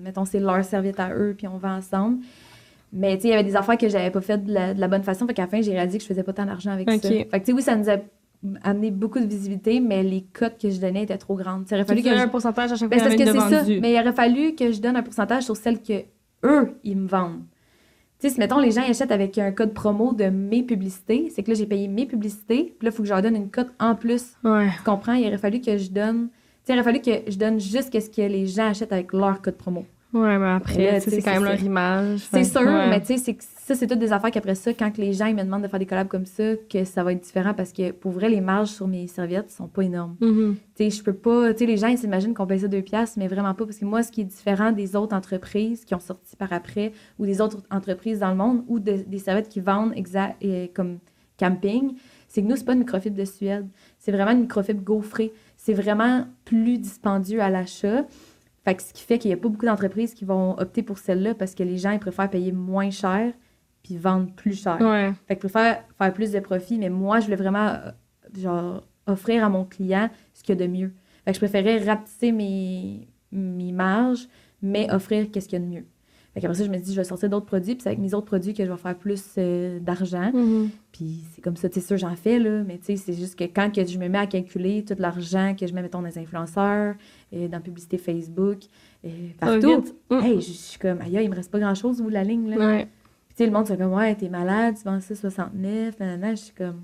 mettons, c'est leur serviette à eux, puis on vend ensemble. Mais tu sais, il y avait des affaires que j'avais pas faites de la bonne façon, fait qu'à la fin, j'ai réalisé que je faisais pas tant d'argent avec Ok. ça. Fait que tu sais, oui, ça nous a amené beaucoup de visibilité, mais les cotes que je donnais étaient trop grandes. Il aurait fallu Tu que fais un pourcentage à chaque fois Ben, c'est qu'il y parce en a que une c'est de ça. vendue. Mais il aurait fallu que je donne un pourcentage sur celles que eux, ils me vendent. Tu sais, si, mettons, les gens ils achètent avec un code promo de mes publicités, c'est que là, j'ai payé mes publicités, puis là, il faut que je leur donne une cote en plus. Ouais. Tu comprends? Il aurait fallu que je donne... Tu sais, il aurait fallu que je donne juste ce que les gens achètent avec leur code promo. Ouais, mais après, Mais là, tu sais, tu sais, c'est quand même c'est leur ça. image. C'est Fait que, sûr, ouais. mais tu sais, ça, c'est toutes des affaires qu'après ça, quand les gens ils me demandent de faire des collabs comme ça, que ça va être différent parce que, pour vrai, les marges sur mes serviettes sont pas énormes. Mhm. Tu sais, je peux pas... Tu sais, les gens, ils s'imaginent qu'on paye ça 2 piastres, mais vraiment pas. Parce que moi, ce qui est différent des autres entreprises qui ont sorti par après, ou des autres entreprises dans le monde, ou des serviettes qui vendent comme camping, c'est que nous, c'est pas une microfibre de Suède. C'est vraiment une microfibre gaufrée. C'est vraiment plus dispendieux à l'achat. Fait que ce qui fait qu'il y a pas beaucoup d'entreprises qui vont opter pour celle-là parce que les gens, ils préfèrent payer moins cher puis vendre plus cher. Ouais. Fait qu'ils préfèrent faire plus de profit, mais moi, je voulais vraiment, genre, offrir à mon client ce qu'il y a de mieux. Fait que je préférais rapetisser mes marges, mais offrir qu'est-ce qu'il y a de mieux. Fait qu'après ça, je me dis, je vais sortir d'autres produits, puis c'est avec mes autres produits que je vais faire plus d'argent. Mhm. Puis c'est comme ça, tu sais, sûr, j'en fais, là, mais tu sais, c'est juste que quand que je me mets à calculer tout l'argent que je mets, mettons, dans les influenceurs, dans la publicité Facebook, Ça va partout, vite. hey, je suis comme, aïe, il me reste pas grand-chose au bout de la ligne, là. Ouais. Puis tu sais, le monde, c'est comme, ouais, t'es malade, tu vends ça 69, nanana, je suis comme...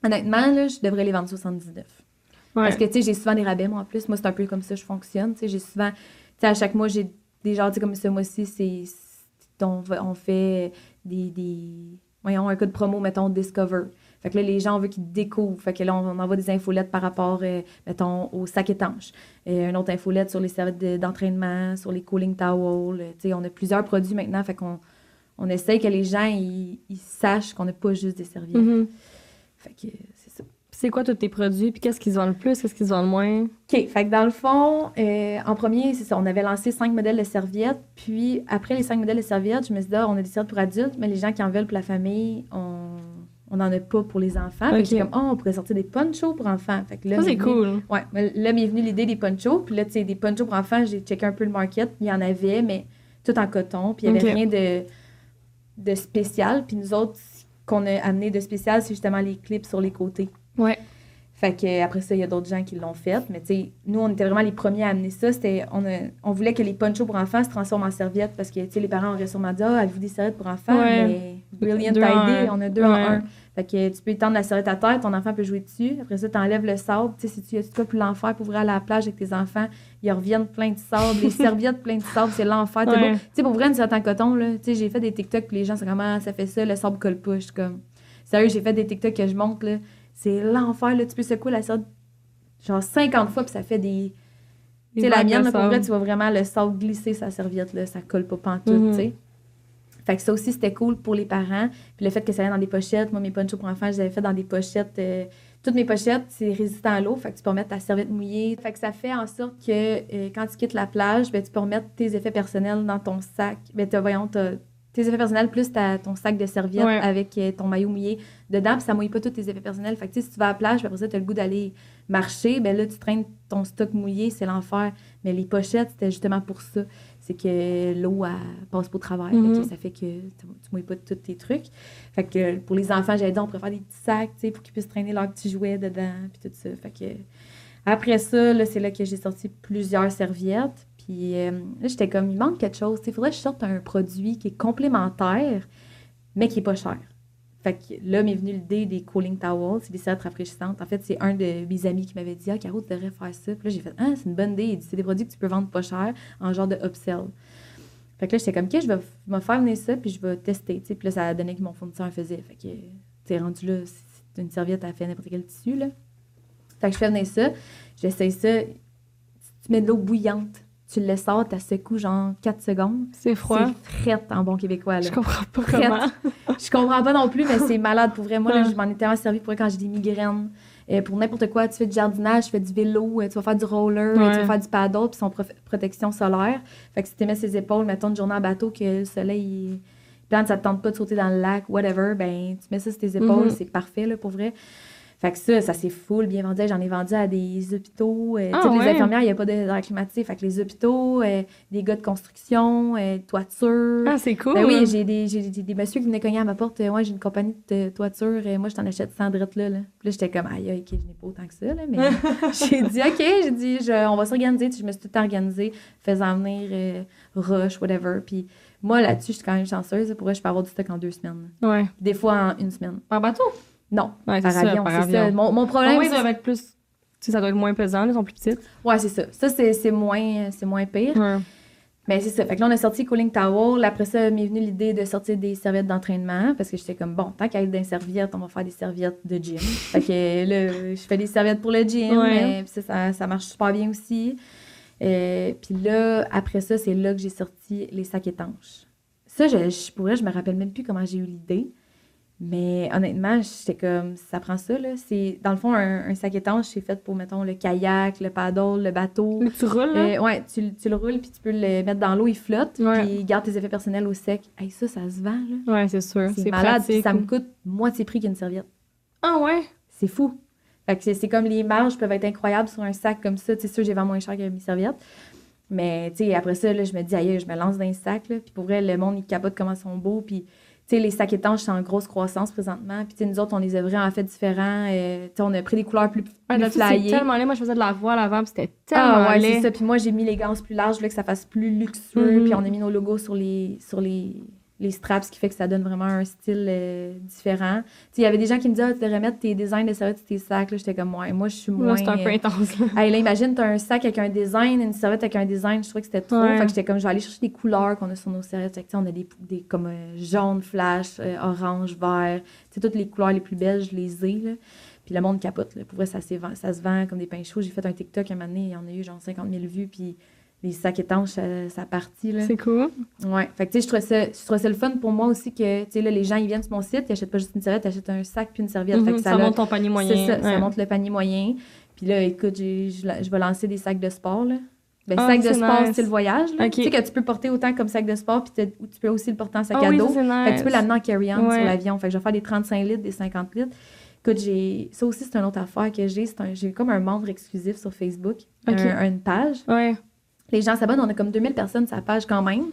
Honnêtement, là, je devrais les vendre 79. Ouais. Parce que, tu sais, j'ai souvent des rabais, moi, en plus. Moi, c'est un peu comme ça que je fonctionne, tu sais, j'ai souvent... Tu sais, à chaque mois, j'ai des genres, tu sais, comme ce mois-ci, on fait voyons, un code promo, mettons, Discover. Fait que là, les gens, on veut qu'ils découvrent. Fait que là, on envoie des infolettes par rapport, mettons, au sac étanche. Une autre infolette sur les serviettes d'entraînement, sur les cooling towels. Tu sais, on a plusieurs produits maintenant. Fait qu'on essaye que les gens, ils sachent qu'on n'a pas juste des serviettes. Mhm. Fait que c'est ça. Puis c'est quoi tous tes produits? Puis qu'est-ce qu'ils se vendent le plus? Qu'est-ce qu'ils se vendent le moins? OK. Fait que dans le fond, en premier, c'est ça. On avait lancé 5 modèles de serviettes. Puis après les 5 modèles de serviettes, je me suis dit, on a des serviettes pour adultes, mais les gens qui en veulent pour la famille, on n'en a pas pour les enfants. Fait que j'étais comme, on pourrait sortir des ponchos pour enfants. Fait que là, Ça, c'est cool. Ouais. Là, m'est venue l'idée des ponchos. Puis là, tu sais, des ponchos pour enfants, j'ai checké un peu le market. Il y en avait, mais tout en coton. Puis il n'y avait rien de spécial. Puis nous autres, ce qu'on a amené de spécial, c'est justement les clips sur les côtés. Ouais. Fait que après ça, il y a d'autres gens qui l'ont fait. Mais tu sais, nous, on était vraiment les premiers à amener ça. On voulait que les ponchos pour enfants se transforment en serviettes parce que, tu sais, les parents auraient sûrement dit « Ah, avez-vous des serviettes pour enfants? Ouais. Mais brilliant Deux en idea, un. on a 2 en 1. Fait que tu peux étendre la serviette à terre, ton enfant peut jouer dessus. Après ça, tu enlèves le sable. Tu sais, si tu as tout cas pour l'enfer pour ouvrir à la plage avec tes enfants, ils reviennent plein de sable. Les serviettes pleines de sable, c'est l'enfer. Ouais. Tu sais, pour vrai, une serviette en coton, là, tu sais, j'ai fait des TikTok puis les gens sont comme « Ah, ça fait ça, le sable colle pas. » Je suis comme... Sérieux, j'ai fait des TikTok que je montre, là. C'est l'enfer, là. Tu peux secouer la serviette genre 50 fois, puis ça fait des... Tu sais, la mienne, là, pour vrai, tu vois vraiment le sable glisser sa serviette, là. Ça colle pas pantoute, tu sais. Fait que ça aussi, c'était cool pour les parents. Puis le fait que ça allait dans des pochettes. Moi, mes ponchos pour enfants, je les avais fait dans des pochettes. Toutes mes pochettes, c'est résistant à l'eau. Fait que tu peux remettre ta serviette mouillée. Fait que ça fait en sorte que quand tu quittes la plage, ben, tu peux remettre tes effets personnels dans ton sac. Ben, t'as tes effets personnels plus ton sac de serviettes avec ton maillot mouillé dedans. Puis ça mouille pas tous tes effets personnels. Fait que si tu vas à la plage, puis après ça, tu as le goût d'aller marcher, ben là, tu traînes ton stock mouillé, c'est l'enfer. Mais les pochettes, c'était justement pour ça. C'est que l'eau, elle passe pas au travers. Fait que ça fait que tu mouilles pas tous tes trucs. Fait que pour les enfants, j'avais dit, on pourrait faire des petits sacs, tu sais, pour qu'ils puissent traîner leurs petits jouets dedans, puis tout ça. Fait que après ça, là, c'est là que j'ai sorti plusieurs serviettes. Puis là, j'étais comme, il manque quelque chose. Il faudrait que je sorte un produit qui est complémentaire, mais qui est pas cher. Fait que là, m'est venue l'idée des cooling towels. C'est des serviettes rafraîchissantes. En fait, c'est un de mes amis qui m'avait dit « Ah, Caro, tu devrais faire ça. » Puis là, j'ai fait « Ah, c'est une bonne idée. » Il dit « C'est des produits que tu peux vendre pas cher en genre de upsell. » Fait que là, j'étais comme « OK, je vais me faire venir ça, puis je vais tester. » Puis là, ça a donné que mon fournisseur en faisait. Fait que, tu rendu là, c'est une serviette à faire n'importe quel tissu, là. Fait que je fais venir ça. J'essaye ça. Tu mets de l'eau bouillante. Tu le sors, tu secoues genre 4 secondes. C'est froid. C'est frette en bon québécois, là. Je comprends pas Frette. comment. Je comprends pas non plus, mais c'est malade pour vrai. Moi, là, je m'en ai tellement servi pour quand j'ai des migraines. Pour n'importe quoi, tu fais du jardinage, tu fais du vélo, tu vas faire du roller, tu vas faire du paddle, puis son protection solaire. Fait que si tu mets ses épaules, mettons une journée en bateau, que le soleil, ça te tente pas de sauter dans le lac, whatever, ben tu mets ça sur tes épaules, c'est parfait, là, pour vrai. Fait que ça s'est full bien vendu. J'en ai vendu à des hôpitaux. Ah, Tu sais, les ouais. infirmières, il n'y a pas d'air climatisé. Fait que les hôpitaux, des gars de construction, toiture. Ah, c'est cool. Ben oui, j'ai des messieurs qui venaient cogner à ma porte. Ouais, j'ai une compagnie de toiture. Moi, je t'en achète 100 drettes là. Puis là, j'étais comme, aïe, OK, je n'ai pas autant que ça. Là, mais j'ai dit, OK, on va s'organiser. Je me suis tout le temps organisée, faisant venir Rush, whatever. Puis moi, là-dessus, je suis quand même chanceuse. Pour vrai, je peux avoir du stock en 2 semaines. Ouais. Des fois, en 1 semaine. Par bateau? Non, Ouais, par avion, par c'est avion. ça. Mon problème, Ils doivent être plus... Tu sais, ça doit être moins pesant, ils sont plus petites. ouais, c'est ça. Ça, c'est moins pire. Ouais. Mais c'est ça. Fait que là, on a sorti Cooling Towel. Après ça, m'est venue l'idée de sortir des serviettes d'entraînement parce que j'étais comme, bon, tant qu'à être des serviettes, on va faire des serviettes de gym. Fait que là, je fais des serviettes pour le gym. Ouais. Puis ça marche super bien aussi. Puis là, après ça, c'est là que j'ai sorti les sacs étanches. Ça, je me rappelle même plus comment j'ai eu l'idée. Mais honnêtement, j'étais comme, ça prend ça, là. C'est, dans le fond, un sac étanche, c'est fait pour, mettons, le kayak, le paddle, le bateau. Mais tu roules, là? Ouais, tu le roules, puis tu peux le mettre dans l'eau, il flotte, Ouais. puis il garde tes effets personnels au sec. Hey, ça se vend, là. Ouais, c'est sûr. C'est malade, puis pratique. ça me coûte moitié prix qu'une serviette. Ah ouais? C'est fou. Fait que c'est comme les marges peuvent être incroyables sur un sac comme ça. C'est sûr, j'ai vendu moins cher que mes serviettes. Mais, tu sais, après ça, là, je me dis, aïe, je me lance dans un sac, là. Puis pour vrai, le monde, il capote comment ils sont beaux, puis... Tu sais, les sacs étanches sont en grosse croissance présentement. Puis, tu sais, nous autres, on les a vraiment fait différents. Tu sais, on a pris des couleurs plus C'est flyées. tellement laid. Moi, je faisais de la voile avant, puis c'était tellement ouais, laid. c'est ça. Puis moi, j'ai mis les ganses plus larges, je voulais que ça fasse plus luxueux. Mhm. Puis on a mis nos logos sur les straps, ce qui fait que ça donne vraiment un style différent. Tu sais, il y avait des gens qui me disaient, tu devrais mettre tes designs de serviettes sur tes sacs. Là, j'étais comme, ouais, moi, je suis moins... Là, c'est un peu intense, là. Hey, là, imagine, t'as un sac avec un design, une serviette avec un design. Je trouvais que c'était trop. Ouais. Fait que j'étais comme, je vais aller chercher des couleurs qu'on a sur nos serviettes. Fait que, tu sais, on a des comme jaune, flash, orange, vert. Tu sais, toutes les couleurs les plus belles, je les ai, là. Puis le monde capote, là. Pour vrai, ça se vend comme des pains chauds. J'ai fait un TikTok un moment donné, il y en a eu genre 50 000 vues, puis les sacs étanches, ça partit, là. C'est cool. Ouais. Fait que, tu sais, je trouvais ça le fun pour moi aussi que, tu sais, là, les gens, ils viennent sur mon site, ils achètent pas juste une serviette, ils achètent un sac puis une serviette. Fait que Ça monte ton panier moyen. c'est ça, ça Ouais. monte le panier moyen. Puis là, écoute, je vais lancer des sacs de sport, là. Ben, Ah, sac de c'est sport, nice. style voyage, là. Ok. Tu sais, que tu peux porter autant comme sac de sport, puis ou tu peux aussi le porter en sac Ah à oui, dos. ça, c'est nice. Fait que tu peux l'amener en carry-on Ouais. sur l'avion. Fait que je vais faire des 35 litres, des 50 litres. Écoute, ça aussi, c'est une autre affaire que j'ai. J'ai comme un membre exclusif sur Facebook, Ok. une page. Ouais. Les gens s'abonnent, on a comme 2000 personnes sur la page quand même.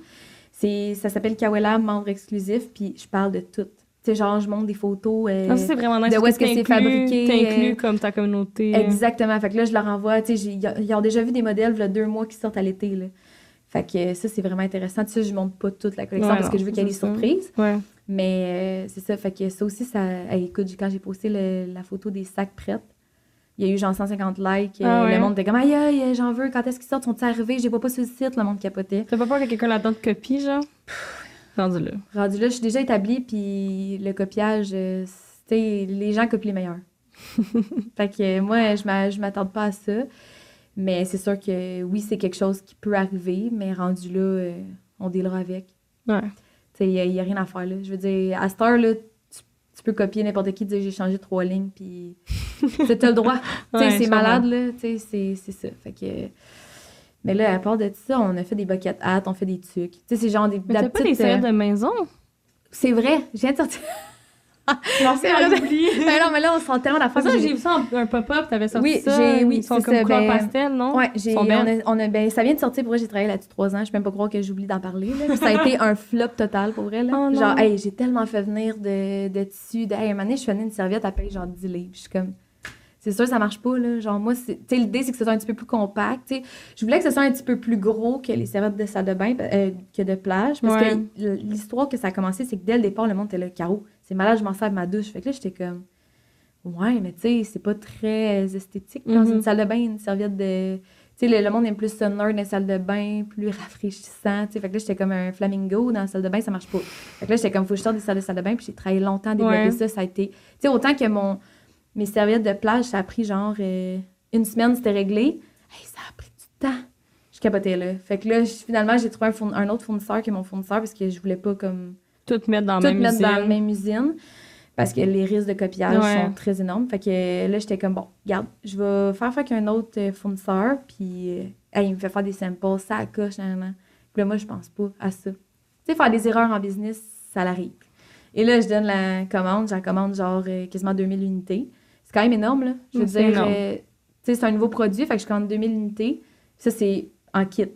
Ça s'appelle Kawela, membre exclusif, puis je parle de tout. Tu sais, genre, je montre des photos Ah, ça, c'est vraiment nice. de où est-ce que c'est fabriqué. T'inclus comme ta communauté. Exactement. Fait que là, je leur envoie. Tu sais, ils ont déjà vu des modèles, il y a 2 mois qui sortent à l'été, là. Fait que ça, c'est vraiment intéressant. Tu sais, je montre pas toute la collection Ouais, parce que non, je veux qu'il y ait des c'est ça. surprises. Ouais. Mais c'est ça. Fait que ça aussi, écoute, quand j'ai posté la photo des sacs prêtes, il y a eu genre 150 likes. Ah ouais. Le monde était comme, aïe, aïe, j'en veux. Quand est-ce qu'ils sortent? Sont-ils arrivés? Je les vois pas sur le site. Le monde capotait. T'as pas peur que quelqu'un là-dedans te copie, genre? Rendu là. Rendu là, je suis déjà établie, puis le copiage, tu sais, les gens copient les meilleurs. Fait que moi, je m'attends pas à ça. Mais c'est sûr que oui, c'est quelque chose qui peut arriver, mais rendu là, on dealera avec. Ouais. Tu sais, il n'y a rien à faire, là. Je veux dire, à cette heure, là, tu peux copier n'importe qui, dire j'ai changé 3 lignes, puis tu as le droit. Tu sais, Ouais, c'est je malade, là. Tu sais, c'est ça. Fait que... Mais là, à part de ça, on a fait des bucket hats, on fait des tucs. Tu sais, c'est genre des... Mais t'as pas des serviettes de maison? C'est vrai, je viens de sortir... Non, c'est vrai. Ben non, mais là, on se rend tellement d'affaires. Ça, que j'ai vu ça en un pop-up, t'avais sorti Oui, ça. oui, Ils sont c'est comme ça, couleur ben, pastel, non? Ouais, Ils sont belles. ben, ça vient de sortir, pour vrai, j'ai travaillé là-dessus 3 ans. Je peux même pas croire que j'oublie d'en parler, là. Puis ça a été un flop total, pour vrai, là. Oh non. Genre, hey, j'ai tellement fait venir de tissu. Hey, un moment donné, je faisais une serviette à payer genre 10 livres. Je suis comme... C'est sûr, ça marche pas, là. Genre, moi, tu sais, l'idée, c'est que ce soit un petit peu plus compact, tu sais. Je voulais que ce soit un petit peu plus gros que les serviettes de salle de bain, que de plage. Parce Ouais. que l'histoire que ça a commencé, c'est que dès le départ, le monde était là, Caro, c'est malade, je m'en sers de ma douche. Fait que là, j'étais comme, ouais, mais tu sais, c'est pas très esthétique dans Mhm. une salle de bain, une serviette de. Tu sais, le monde aime plus sonore dans les salles de bain, plus rafraîchissant, tu sais. Fait que là, j'étais comme un flamingo dans la salle de bain, ça marche pas. Fait que là, j'étais comme, faut que je sorte des salles de bain, puis j'ai travaillé longtemps à développer Ouais. ça. Ça a été. Tu sais, autant que mes serviettes de plage, ça a pris genre 1 semaine, c'était réglé. Hey, ça a pris du temps. Je capotais, là. Fait que là, finalement, j'ai trouvé un autre fournisseur qui est mon fournisseur parce que je voulais pas comme Tout mettre dans la tout même mettre usine. dans la même usine parce que les risques de copiage Ouais. sont très énormes. Fait que là, j'étais comme, bon, regarde, je vais faire avec un autre fournisseur, puis hey, il me fait faire des samples, ça coche, nan. Puis là, moi, je pense pas à ça. Tu sais, faire des erreurs en business, ça l'arrive. Et là, je donne la commande, j'en commande genre quasiment 2000 unités. c'est quand même énorme, là. Je veux C'est dire, énorme. tu sais, c'est un nouveau produit, fait que je commande 2000 unités. Ça, c'est en kit.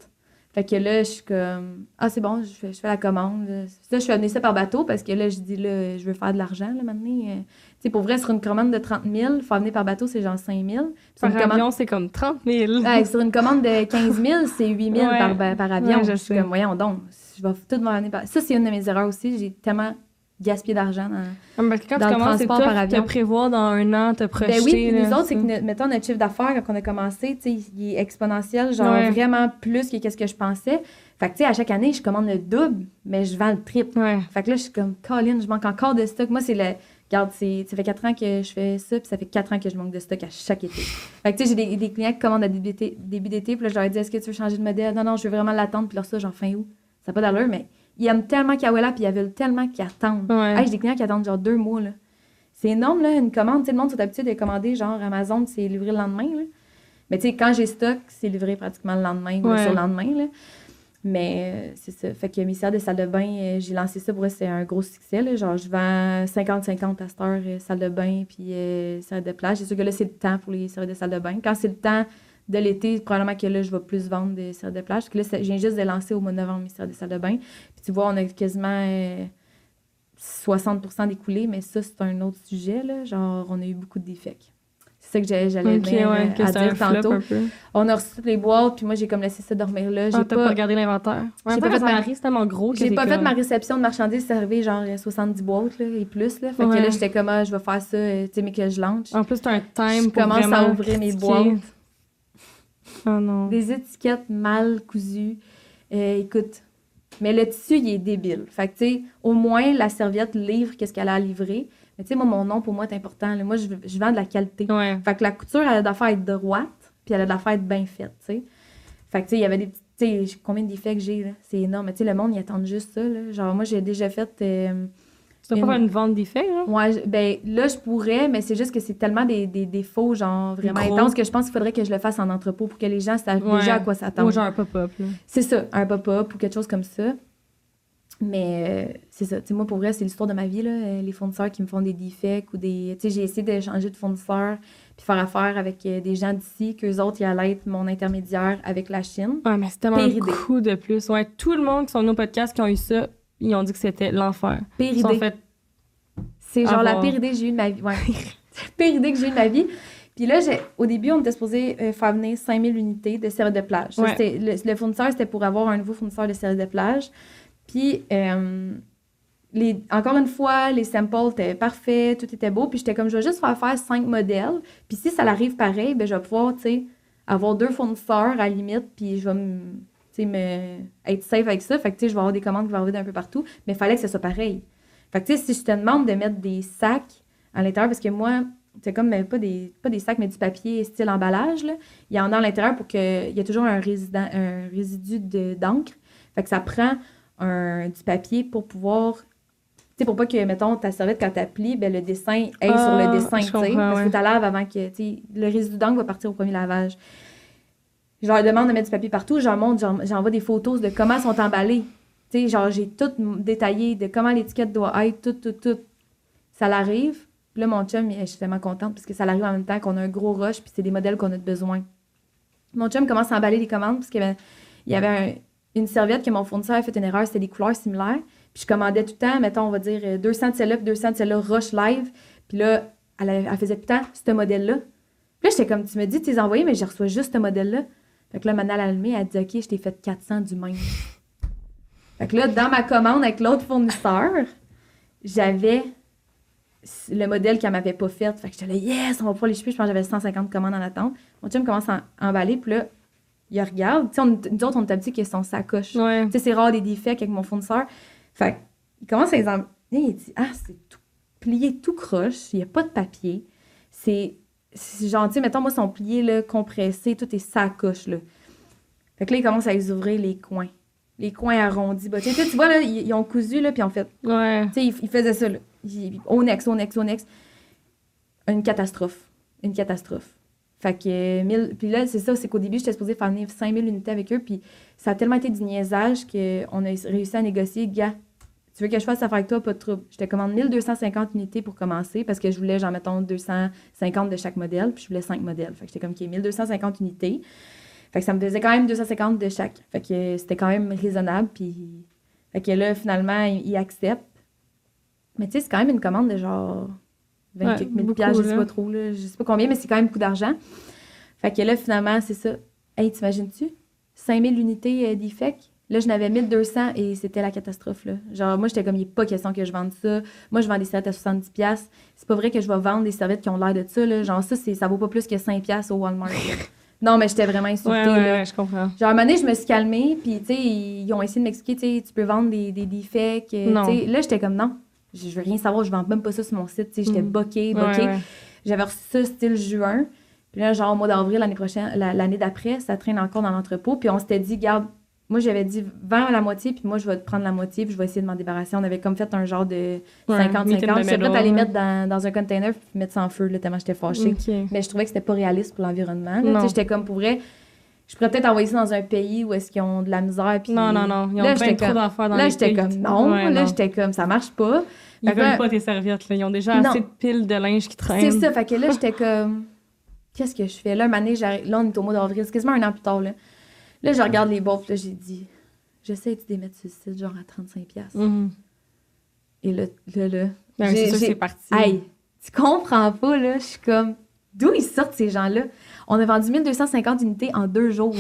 Fait que là, je suis comme, ah, c'est bon, je fais la commande. Là, je suis amenée ça par bateau parce que là, je dis, là, je veux faire de l'argent, là, maintenant. Tu sais, pour vrai, sur une commande de 30 000, faire venir par bateau, c'est genre 5 000. Sur Par une avion, c'est comme 30 000. sur une commande de 15 000, c'est 8 000 Ouais. par avion. Ouais, je je suis sais. comme, voyons donc, je vais tout m'en amener par... Ça, c'est une de mes erreurs aussi. J'ai tellement gaspillé d'argent Parce que quand dans tu le commences, c'est transport tough par de avion. prévoir dans un an, te projeter. Ben oui, puis nous là, autres, c'est ça. que, mettons, notre chiffre d'affaires, quand on a commencé, tu sais, il est exponentiel, genre Ouais. vraiment plus que qu'est-ce que je pensais. Fait que, tu sais, à chaque année, je commande le double, mais je vends le triple. Ouais. Fait que là, je suis comme, Colin, je manque encore de stock. Moi, c'est le. Regarde, ça fait 4 ans que je fais ça, puis ça fait 4 ans que je manque de stock à chaque été. Fait que, tu sais, j'ai des clients qui commandent à début d'été, puis là, je leur ai dit, est-ce que tu veux changer de modèle? Non, non, je veux vraiment l'attendre, puis leur ça, genre fin août. Ça n'a pas d'allure, mais ils aiment tellement Kawela, puis ils veulent tellement qu'ils attendent. Ouais. Hey, j'ai des clients qui attendent genre 2 mois, là. C'est énorme, là, une commande. Tu sais, le monde sont habitués de commander, genre Amazon, c'est livré le lendemain, là. Mais tu sais, quand j'ai stock, c'est livré pratiquement le lendemain ou le Ouais. surlendemain, là. Mais c'est ça. Fait que mes serres de salle de bain, j'ai lancé ça, pour eux, c'est un gros succès, là. Genre, je vends 50-50 à cette heure, salle de bain puis serres de plage. C'est sûr que là, c'est le temps pour les serres de salle de bain. Quand c'est le temps de l'été, probablement que là, je vais plus vendre des serres de plage. Parce que là, je viens juste de lancer au mois de novembre mes serres de salle de bain. Puis tu vois, on a quasiment 60% d'écoulés, mais ça, c'est un autre sujet, là. Genre, on a eu beaucoup de défects. C'est ça que j'allais Ok, venir ouais, que à c'est un dire flop tantôt. un peu. On a reçu toutes les boîtes, puis moi, j'ai comme laissé ça dormir là. Ah, t'as pas regardé l'inventaire. J'ai pas fait ma- c'est tellement gros que J'ai t'es pas fait comme- ma réception de marchandises, c'est arrivé genre 70 boîtes là, et plus. Là. Fait que Ouais. là, j'étais comme, je vais faire ça, tu sais, mais que je lance. En plus, t'as un time Je pour commence à vraiment ouvrir mes critiquer. boîtes. Oh non. Des étiquettes mal cousues. Écoute, mais le tissu, il est débile. Fait que, tu sais, au moins, la serviette livre qu'est-ce qu'elle a à livrer. Mais tu sais, moi, mon nom, pour moi, est important. Là. Moi, je vends de la qualité. Ouais. Fait que la couture, elle a d'affaire être droite, puis elle a d'affaire être bien faite, tu sais. Fait que, tu sais, il y avait des petits... Tu sais, combien de défects que j'ai, là? C'est énorme. Mais tu sais, le monde, ils attendent juste ça, là. Genre, moi, j'ai déjà fait... Tu dois pas faire une vente d'effets, là? Ouais, ben là, je pourrais, mais c'est juste que c'est tellement des défauts, genre, vraiment Gros. intenses, que je pense qu'il faudrait que je le fasse en entrepôt pour que les gens savent Ouais. déjà à quoi s'attendre. Ou genre un pop-up, là. C'est ça, un pop-up ou quelque chose comme ça. Mais c'est ça. Tu sais, moi, pour vrai, c'est l'histoire de ma vie, là. Les fournisseurs qui me font des defects ou des... Tu sais, j'ai essayé de changer de fournisseur puis faire affaire avec des gens d'ici, qu'eux autres, ils allaient être mon intermédiaire avec la Chine. Ouais, mais c'est tellement Pire un idée. coup de plus. Ouais, tout le monde qui sont nos podcasts qui ont eu ça, ils ont dit que c'était l'enfer. Pire Ils ont idée. fait... C'est genre la avoir. pire idée que j'ai eue de ma vie. Ouais. Pire idée que j'ai eue de ma vie. Puis là, au début, on était supposé faire venir 5000 unités de serviettes de plage. Ça, Ouais. c'était- le fournisseur, c'était pour avoir un nouveau fournisseur de serviettes de plage. Puis, encore une fois, les samples étaient parfaits, tout était beau. Puis j'étais comme, je vais juste faire 5 modèles. Puis si ça l'arrive pareil, ben je vais pouvoir, tu sais, avoir 2 fournisseurs à la limite. Puis je vais être safe avec ça. Fait que, tu sais, je vais avoir des commandes qui vont arriver d'un peu partout. Mais il fallait que ce soit pareil. Fait que, tu sais, si je te demande de mettre des sacs à l'intérieur, parce que moi, c'est comme, mais pas des sacs, mais du papier style emballage, là. Il y en a à l'intérieur pour que... Il y a toujours un résidu d'encre. Fait que ça prend du papier pour pouvoir... Tu sais, pour pas que, mettons, ta serviette, quand tu plies, ben, le dessin aille sur le dessin, je tu sais. comprends, Parce ouais. que tu laves avant que, tu sais, le résidu d'encre va partir au premier lavage. Je leur demande de mettre du papier partout. Je leur montre, j'envoie des photos de comment ils sont emballés. Tu sais, genre, j'ai tout détaillé de comment l'étiquette doit être, tout. Ça l'arrive. Puis là, mon chum, je suis tellement contente parce que ça l'arrive en même temps qu'on a un gros rush puis c'est des modèles qu'on a besoin. Mon chum commence à emballer les commandes parce qu'il y avait une serviette que mon fournisseur a fait une erreur, c'était des couleurs similaires. Puis je commandais tout le temps, mettons, on va dire 200 de celle-là puis 200 de celle-là, rush live. Puis là, elle faisait tout le temps ce modèle-là. Puis là, j'étais comme, tu me dis, tu les as envoyés, mais je reçois juste ce modèle-là. Fait que là, Manal Almé, elle dit, OK, je t'ai fait 400 du même. Fait que là, dans ma commande avec l'autre fournisseur, j'avais le modèle qu'elle m'avait pas fait. Fait que j'étais là, yes, on va pouvoir les choper. Je pense que j'avais 150 commandes en attente. Mon chum commence à emballer, puis là, il regarde. Tu sais, nous autres, on est habitués qu'ils sont sacoche. Ouais. Tu sais, c'est rare des défects avec mon fournisseur. Fait qu'il commence à les emballer. Il dit, c'est tout plié, tout croche. Il n'y a pas de papier. C'est genre, tu sais, mettons, moi, son plié, là, compressé, tout est sacoche, là. Fait que là, il commence à les ouvrir les coins. Les coins arrondis. Bah, tu vois, là, ils ont cousu, là, puis en fait, Ouais. tu sais, ils faisaient ça, là. Au next. Une catastrophe. Fait que, puis là, c'est ça, c'est qu'au début, j'étais supposée faire venir 5000 unités avec eux, puis ça a tellement été du niaisage qu'on a réussi à négocier, gars, tu veux que je fasse affaire avec toi, pas de trouble. Je te commande 1250 unités pour commencer parce que je voulais, genre, mettons, 250 de chaque modèle, puis je voulais 5 modèles. Fait que j'étais comme, OK, 1250 unités. Fait que ça me faisait quand même 250 de chaque. Fait que c'était quand même raisonnable, puis... Fait que là, finalement, il accepte. Mais tu sais, c'est quand même une commande de genre 20 quelques mille piastres, je sais pas trop, là, je sais pas combien, mais c'est quand même beaucoup d'argent. Fait que là, finalement, c'est ça. Hey, t'imagines-tu? 5000 unités d'IFEC. Là, je n'avais 1200 et c'était la catastrophe, là. Genre, moi, j'étais comme, il n'est pas question que je vende ça. Moi, je vends des serviettes à 70 piastres. C'est pas vrai que je vais vendre des serviettes qui ont l'air de ça, là. Genre, ça vaut pas plus que 5 piastres au Walmart, là. Non, mais j'étais vraiment insultée, là. Ouais, je comprends. Genre, à un moment donné, je me suis calmée, puis, tu sais, ils ont essayé de m'expliquer, tu sais, tu peux vendre des defects. Non. Tu sais, là, j'étais comme, non, je veux rien savoir, je vends même pas ça sur mon site, tu sais, j'étais boquée. Ouais. J'avais reçu ça style juin, puis là, genre, au mois d'avril, l'année prochaine, l'année d'après, ça traîne encore dans l'entrepôt, puis on s'était dit, garde, moi, j'avais dit, vends la moitié, puis moi, je vais te prendre la moitié, puis je vais essayer de m'en débarrasser. On avait comme fait un genre de 50-50. J'étais prête à les mettre dans un container, puis mettre ça en feu, là, tellement j'étais fâchée. Okay. Mais je trouvais que c'était pas réaliste pour l'environnement. Tu sais, j'étais comme, pour vrai, je pourrais peut-être envoyer ça dans un pays où est-ce qu'ils ont de la misère. Puis non. Ils ont plein trop d'affaires dans les pays. Là, j'étais comme, non. Là, j'étais comme, ça marche pas. Ils veulent pas tes serviettes, là. Ils ont déjà assez de piles de linge qui traînent. C'est ça. Fait que là, j'étais comme, qu'est-ce que je fais? Là, une année, là, on est au mois d'avril. C'est quasiment un an plus tard, là. Là, je regarde les boîtes, là, j'ai dit, j'essaie de les mettre sur le site, genre à 35$. Et là. Ben, c'est sûr que c'est parti. Hey, tu comprends pas, là. Je suis comme, d'où ils sortent, ces gens-là? On a vendu 1250 unités en 2 jours.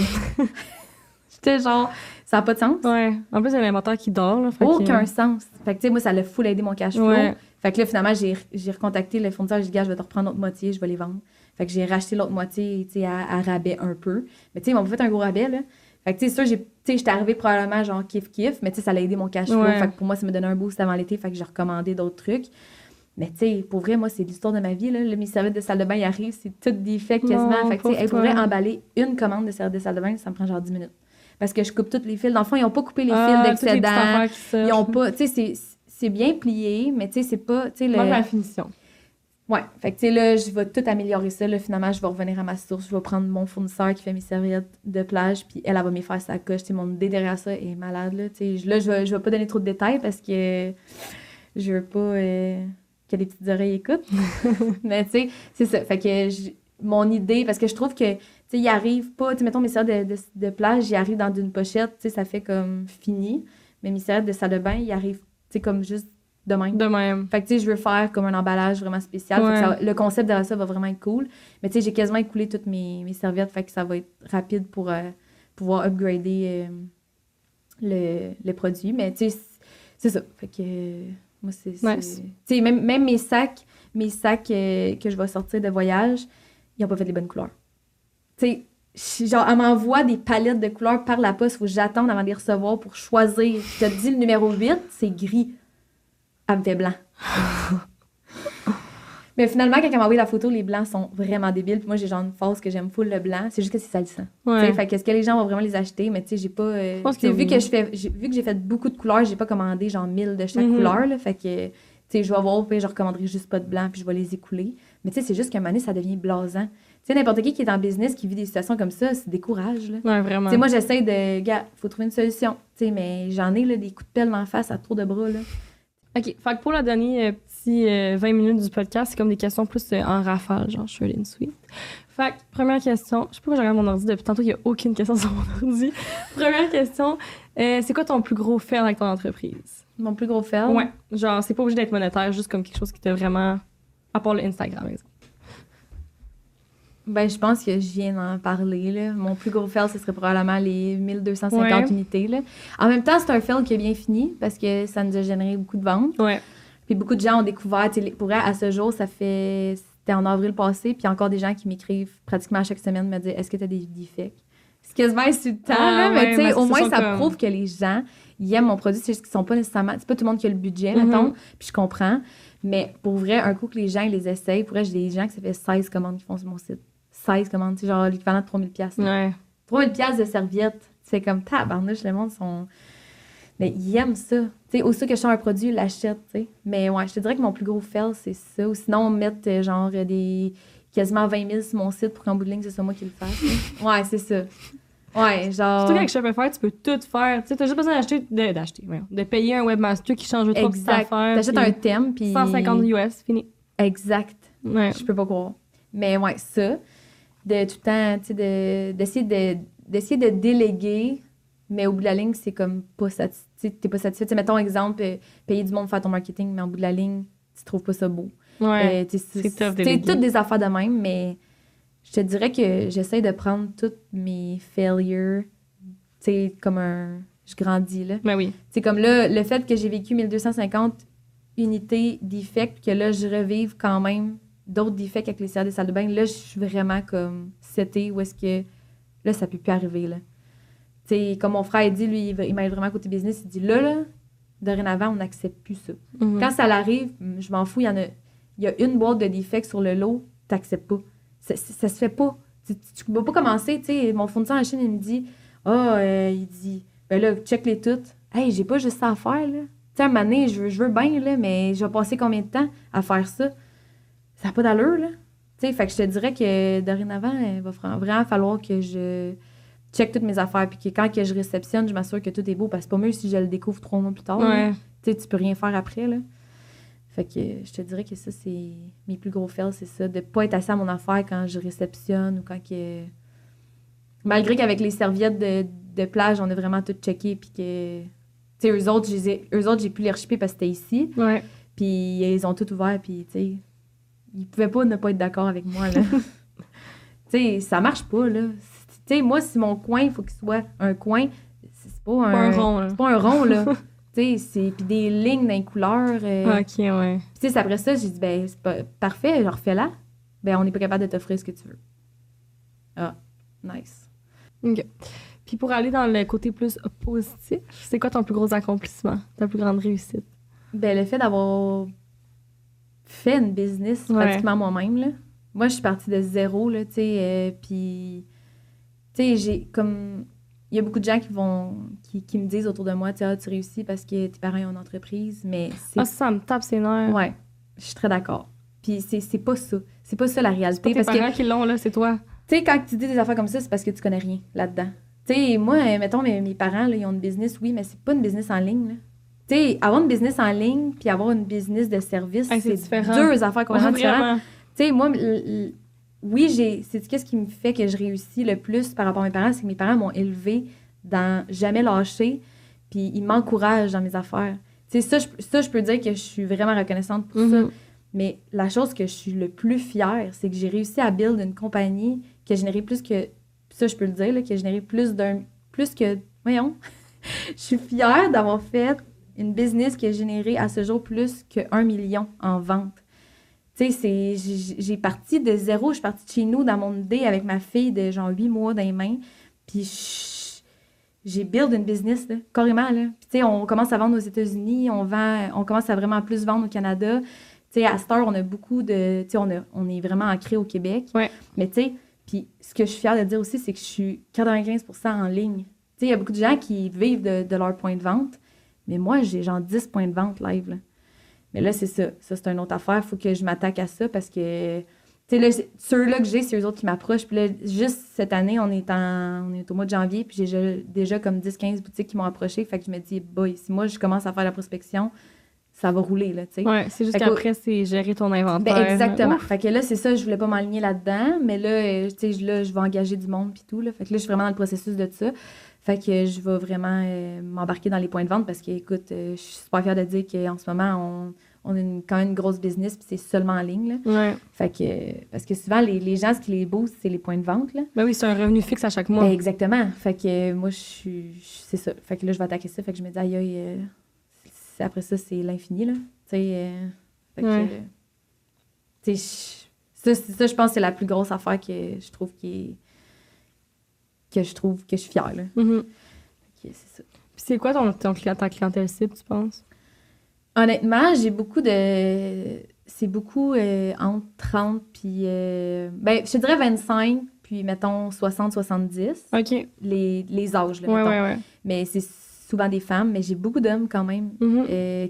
J'étais genre, ça n'a pas de sens. Ouais. En plus, il y a l'inventaire qui dort. Là, Aucun sens. Fait que, tu sais, moi, ça l'a full aidé mon cash flow. Ouais. Fait que là, finalement, j'ai recontacté le fournisseur. J'ai dit, gars, je vais te reprendre l'autre moitié, je vais les vendre. Fait que j'ai racheté l'autre moitié, tu sais, à rabais un peu. Mais tu sais, ils m'ont fait un gros rabais, là. Fait que, tu sais, ça, j'étais arrivée probablement genre kiff-kiff, mais tu sais, ça l'a aidé mon cash flow. Ouais. Fait que pour moi, ça me donnait un boost avant l'été. Fait que j'ai recommandé d'autres trucs. Mais tu sais, pour vrai, moi, c'est l'histoire de ma vie, là. Mes serviettes de salle de bain, ils arrivent, c'est tout défait quasiment. Fait que, tu sais, pour vrai, emballer une commande de serviettes de salle de bain, ça me prend genre 10 minutes. Parce que je coupe toutes les fils. Dans le fond, ils n'ont pas coupé les fils d'excédent. Ils ont pas, tu sais, c'est bien plié, mais tu sais, c'est pas, tu sais, Même la finition. Ouais. Fait que, tu sais, là, je vais tout améliorer ça. Là, finalement, je vais revenir à ma source. Je vais prendre mon fournisseur qui fait mes serviettes de plage, puis elle va me faire sa coche. Tu sais, mon idée derrière ça est malade, là. Tu sais, là, je vais pas donner trop de détails parce que je veux pas que les petites oreilles écoutent. Mais, tu sais, c'est ça. Fait que mon idée, parce que je trouve que, tu sais, il arrive pas, tu sais, mettons, mes serviettes de plage, ils arrivent dans une pochette, tu sais, ça fait comme fini. Mais mes serviettes de salle de bain, ils arrivent, tu sais, comme juste de même. Fait que, tu sais, je veux faire comme un emballage vraiment spécial. Ouais. Fait que le concept derrière ça va vraiment être cool. Mais, tu sais, j'ai quasiment écoulé toutes mes serviettes. Fait que ça va être rapide pour pouvoir upgrader le produit. Mais, tu sais, c'est ça. Fait que, moi, c'est... Nice. Tu sais, même mes sacs que je vais sortir de voyage, ils n'ont pas fait les bonnes couleurs. Tu sais, genre, elle m'envoie des palettes de couleurs par la poste. Il faut que j'attende avant de les recevoir pour choisir. Je te dis, le numéro 8, c'est gris. Elle me fait blanc. Mais finalement, quand elle m'a envoyé la photo, les blancs sont vraiment débiles. Puis moi, j'ai genre une phase que j'aime full le blanc. C'est juste que c'est salissant. Ouais. Fait que est-ce que les gens vont vraiment les acheter? Mais tu sais, j'ai pas... vu que j'ai fait beaucoup de couleurs, j'ai pas commandé genre 1000 de chaque couleur. Là, fait que, tu sais, je vais voir, puis je recommanderai juste pas de blanc, puis je vais les écouler. Mais tu sais, c'est juste qu'à un moment donné, ça devient blasant. Tu sais, n'importe qui est en business, qui vit des situations comme ça, c'est décourage, là. Ouais, vraiment. Tu sais, moi, j'essaie de... Gars, faut trouver une solution. Tu sais, mais j'en ai, là, des coups de pelle en face à tour de bras, là. OK. Fait que pour le dernier petit 20 minutes du podcast, c'est comme des questions plus en rafale, genre short and sweet. Fait que, première question. Je sais pas pourquoi je regarde mon ordi depuis tantôt, il y a aucune question sur mon ordi. Première question. C'est quoi ton plus gros fail avec ton entreprise? Mon plus gros fail? Ouais. Genre, c'est pas obligé d'être monétaire, juste comme quelque chose qui t'a vraiment... À part le Instagram, par exemple. Ben, je pense que je viens d'en parler, là. Mon plus gros fail, ce serait probablement les 1250 unités, là. En même temps, c'est un fail qui a bien fini parce que ça nous a généré beaucoup de ventes. Ouais. Puis beaucoup de gens ont découvert, pour elle, à ce jour, c'était en avril passé, puis il y a encore des gens qui m'écrivent pratiquement à chaque semaine, me dire « Est-ce que tu as des defects? » C'est quasiment insultant, là, mais tu sais, au moins, ça prouve que les gens, ils aiment mon produit, c'est juste qu'ils sont pas nécessairement... C'est pas tout le monde qui a le budget, mettons, puis je comprends. Mais pour vrai, un coup que les gens, ils les essayent, pour vrai, j'ai des gens que ça fait 16 commandes qui font sur mon site. 16 commandes, c'est genre l'équivalent de 3000$. Ouais. 3000$ de serviettes. C'est comme tabarnouche, le monde sont... Mais ils aiment ça. Tu sais, aussitôt que je sors un produit, ils l'achètent, tu sais. Mais ouais, je te dirais que mon plus gros fail, c'est ça. Ou sinon, mettre genre des quasiment 20 000 sur mon site pour qu'en bout de ligne, ce soit moi qui le fasse. Ouais, c'est ça. Ouais, genre... Surtout qu'avec Shopify, tu peux tout faire. Tu sais, t'as juste besoin de payer un webmaster qui change trois petites Exact. affaires. T'achètes un thème, puis... 150 US, fini. Exact. Ouais. Je peux pas croire. Mais ouais, ça, de tout le temps, tu sais, d'essayer de déléguer, mais au bout de la ligne, c'est comme pas satisfait. T'es pas satisfait. Tu sais, mettons, exemple, payer du monde pour faire ton marketing, mais au bout de la ligne, tu trouves pas ça beau. Ouais, c'est tough C'est toutes des affaires de même, mais je te dirais que j'essaie de prendre toutes mes failures, tu sais, comme un... Je grandis, là. Ben oui. C'est comme là, le fait que j'ai vécu 1250 unités d'effects, que là, je revive quand même d'autres defects avec les CA des salles de bain, là, je suis vraiment comme setée où est-ce que... Là, ça peut plus arriver, là. Tu sais, comme mon frère a dit, lui, il m'aide vraiment côté business, il dit là, dorénavant, on n'accepte plus ça. Mm-hmm. Quand ça l'arrive, je m'en fous, il y a une boîte de defects sur le lot, t'acceptes pas. Ça se fait pas. Tu peux pas commencer, tu sais, mon fournisseur en Chine, il me dit, il dit, ben là, check-les toutes. Hey, j'ai pas juste ça à faire, là. Tu sais, un moment donné, je veux bien, là, mais je vais passer combien de temps à faire ça? Ça n'a pas d'allure, là. Tu sais, fait que je te dirais que dorénavant, il va vraiment falloir que je check toutes mes affaires, puis que quand que je réceptionne, je m'assure que tout est beau, parce que c'est pas mieux si je le découvre 3 mois plus tard. Ouais. Tu sais, tu peux rien faire après, là. Fait que je te dirais que ça, c'est mes plus gros fails, c'est ça, de pas être assis à mon affaire quand je réceptionne ou quand que... Malgré qu'avec les serviettes de plage, on a vraiment tout checké, puis que... Tu sais, eux autres, j'ai pu les rechipper parce que c'était ici. Ouais. Puis ils ont tout ouvert, puis tu sais, ils pouvaient pas ne pas être d'accord avec moi, là. Tu sais, ça marche pas, là. Tu sais, moi, si mon coin, il faut qu'il soit un coin, c'est pas un rond, là. C'est pas un rond, là. Tu sais, c'est... Puis des lignes dans les couleurs. OK, ouais. Puis tu sais, après ça, j'ai dit, ben, c'est pas... Parfait, je refais-la. Ben, on n'est pas capable de t'offrir ce que tu veux. Ah, nice. OK. Puis pour aller dans le côté plus positif, c'est quoi ton plus gros accomplissement, ta plus grande réussite? Ben, le fait d'avoir fait une business pratiquement moi-même, là. Moi, je suis partie de zéro, là, tu sais, puis... Tu sais, j'ai comme... Il y a beaucoup de gens qui me disent autour de moi, tu sais, tu réussis parce que tes parents ont une entreprise, mais c'est... Ah, ça me tape ses nerfs. Ouais, je suis très d'accord. Puis c'est pas ça. C'est pas ça la réalité. C'est pas tes parents qui l'ont, là, c'est toi. Tu sais, quand tu dis des affaires comme ça, c'est parce que tu connais rien là-dedans. Tu sais, moi, mettons, mes parents, là, ils ont une business, oui, mais c'est pas une business en ligne, là. Tu sais, avoir une business en ligne puis avoir une business de service, c'est différent. deux affaires complètement différentes. Tu sais, moi, oui, c'est qu'est-ce qui me fait que je réussis le plus par rapport à mes parents, c'est que mes parents m'ont élevée dans jamais lâcher, puis ils m'encouragent dans mes affaires. Tu sais, ça, je peux dire que je suis vraiment reconnaissante pour ça. Mais la chose que je suis le plus fière, c'est que j'ai réussi à build une compagnie qui a généré plus que... Ça, je peux le dire, là, qui a généré plus que... Voyons. Je suis fière d'avoir fait une business qui a généré à ce jour plus que 1 million en vente. Tu sais, j'ai parti de zéro. Je suis partie de chez nous dans mon idée avec ma fille de genre 8 mois dans les mains. Puis j'ai build une business, là, carrément. Là. Puis tu sais, on commence à vendre aux États-Unis. On commence à vraiment plus vendre au Canada. Tu sais, à cette heure, on a beaucoup de... Tu sais, on est vraiment ancré au Québec. Ouais. Mais tu sais, puis ce que je suis fière de dire aussi, c'est que je suis 95% en ligne. Tu sais, il y a beaucoup de gens qui vivent de leur point de vente. Mais moi, j'ai genre 10 points de vente live, là. Mais là, c'est ça. Ça, c'est une autre affaire. Il faut que je m'attaque à ça parce que, tu sais, là, ceux-là que j'ai, c'est eux autres qui m'approchent. Puis là, juste cette année, on est au mois de janvier, puis j'ai déjà comme 10-15 boutiques qui m'ont approché. Fait que je me dis, boy, si moi, je commence à faire la prospection, ça va rouler, là, tu sais. Ouais, c'est juste qu'après, c'est gérer ton inventaire. Ben, exactement. Fait que là, c'est ça, je voulais pas m'aligner là-dedans. Mais là, tu sais, là, je vais engager du monde puis tout, là. Fait que là, je suis vraiment dans le processus de ça. Fait que je vais vraiment m'embarquer dans les points de vente parce que, écoute, je suis super fière de dire qu'en ce moment, on a quand même une grosse business puis c'est seulement en ligne, là. Ouais. Fait que, parce que souvent, les gens, ce qui les booste, c'est les points de vente, là. Ben oui, c'est un revenu fixe à chaque mois. Ben, exactement. Fait que moi, c'est ça. Fait que là, je vais attaquer ça. Fait que je me dis, aïe, après ça, c'est l'infini, là. Tu sais, fait que, tu sais, ça, je pense que c'est la plus grosse affaire que je trouve que je suis fière, là. Mm-hmm. C'est ça. Puis c'est quoi ta clientèle cible, tu penses? Honnêtement, c'est beaucoup entre 30 puis... ben, je te dirais 25, puis mettons 60-70. OK. Les âges, là, mettons. Ouais. Mais c'est souvent des femmes, mais j'ai beaucoup d'hommes quand même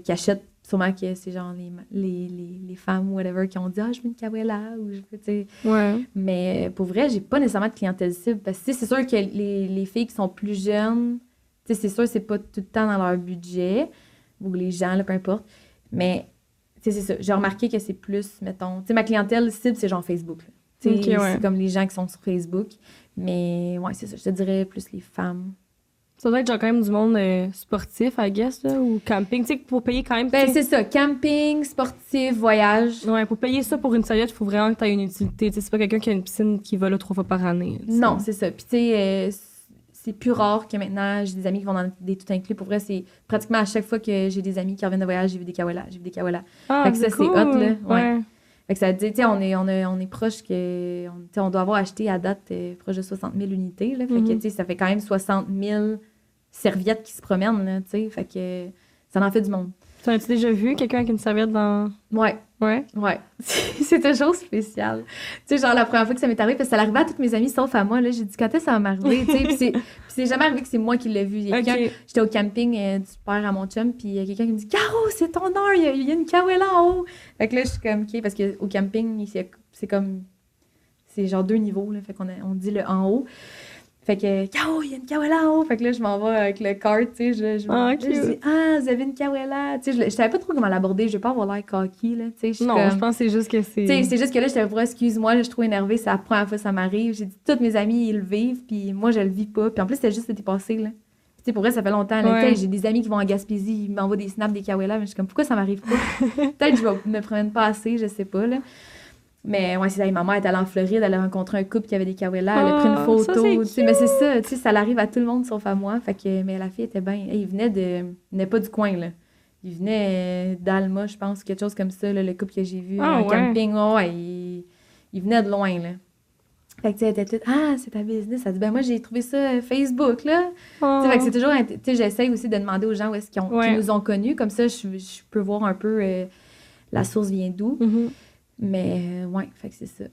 qui achètent sûrement que c'est genre les femmes, whatever, qui ont dit « Ah, je veux une Kawela » ou je veux, tu sais. Ouais. Mais pour vrai, j'ai pas nécessairement de clientèle cible. Parce que tu sais, c'est sûr que les filles qui sont plus jeunes, tu sais, c'est sûr que c'est pas tout le temps dans leur budget, ou les gens, là, peu importe. Mais, tu sais, c'est ça. J'ai remarqué que c'est plus, mettons... Tu sais, ma clientèle cible, c'est genre Facebook, là. Tu sais, Ok, ouais. c'est comme les gens qui sont sur Facebook. Mais, ouais, c'est ça. Je te dirais plus les femmes. Ça doit être genre quand même du monde sportif, I guess, là, ou camping. Tu sais, pour payer quand même... Ben, tu sais, c'est ça. Camping, sportif, voyage. ouais, pour payer ça pour une serviette, il faut vraiment que tu aies une utilité. Tu sais, c'est pas quelqu'un qui a une piscine qui va là 3 fois par année. Tu sais. Non, c'est ça. Puis, tu sais, c'est plus rare que maintenant, j'ai des amis qui vont dans des tout inclus. Pour vrai, c'est pratiquement à chaque fois que j'ai des amis qui reviennent de voyage, j'ai vu des Kawela, j'ai vu des Kawela. Ah, Fait que ça, c'est hot, là. Ouais. Fait que ça dit, tu sais, on est proche que... tu sais, on doit avoir acheté à date proche de 60 000 unités, là. Fait que, tu sais, ça fait quand même 60 000 serviettes qui se promènent, là, tu sais. Fait que ça en fait du monde. T'en as-tu déjà vu quelqu'un avec une serviette dans... Ouais. Ouais? Ouais. C'est toujours spécial. Tu sais, genre, la première fois que ça m'est arrivé, parce que ça l'arrivait à toutes mes amies, sauf à moi, là, j'ai dit, quand est-ce que ça va m'arriver, tu sais, puis c'est jamais arrivé que c'est moi qui l'ai vu. Il y a quelqu'un, j'étais au camping du père à mon chum, puis il y a quelqu'un qui me dit, Caro, c'est ton heure, il y a une Kawela en haut. Fait que là, je suis comme, OK, parce qu'au camping, c'est comme, c'est genre 2 niveaux, là, fait on dit le en haut. Fait que, Caro, il y a une Kawela en haut. Fait que là, je m'en vais avec le cart, tu sais. Je dis, vous avez une Kawela. Tu sais, je savais pas trop comment l'aborder. Je vais pas avoir l'air cocky, là. Tu sais, non, je pense que c'est juste que c'est. Tu sais, c'est juste que là, j'étais pour excuse-moi, là, je suis trop énervée. C'est la première fois que ça m'arrive. J'ai dit, toutes mes amies, ils le vivent, puis moi, je le vis pas. Puis en plus, c'était juste l'été passé, là. Tu sais, pour vrai, ça fait longtemps. Là. Ouais. J'ai des amis qui vont en Gaspésie, ils m'envoient des snaps des Kawela, mais je suis comme, pourquoi ça m'arrive pas? Peut-être que je me promène pas assez, je sais pas, là. Mais ouais, c'est ça. Ma mère est allée en Floride, elle a rencontré un couple qui avait des Kawela, elle a pris une photo. Ça, mais c'est ça, tu sais, ça l'arrive à tout le monde sauf à moi. Fait que, mais la fille était bien. Il venait pas du coin, là. Il venait d'Alma, je pense, quelque chose comme ça, là, le couple que j'ai vu, un camping. Ouais, il venait de loin, là. Fait que, tu sais, elle était toute, ah, c'est ta business. Elle dit, ben moi, j'ai trouvé ça Facebook, là. Fait que c'est toujours, tu sais, j'essaye aussi de demander aux gens où est-ce qu'ils nous ont connus. Comme ça, je peux voir un peu la source vient d'où. Mm-hmm. Mais, ouais, fait que c'est ça.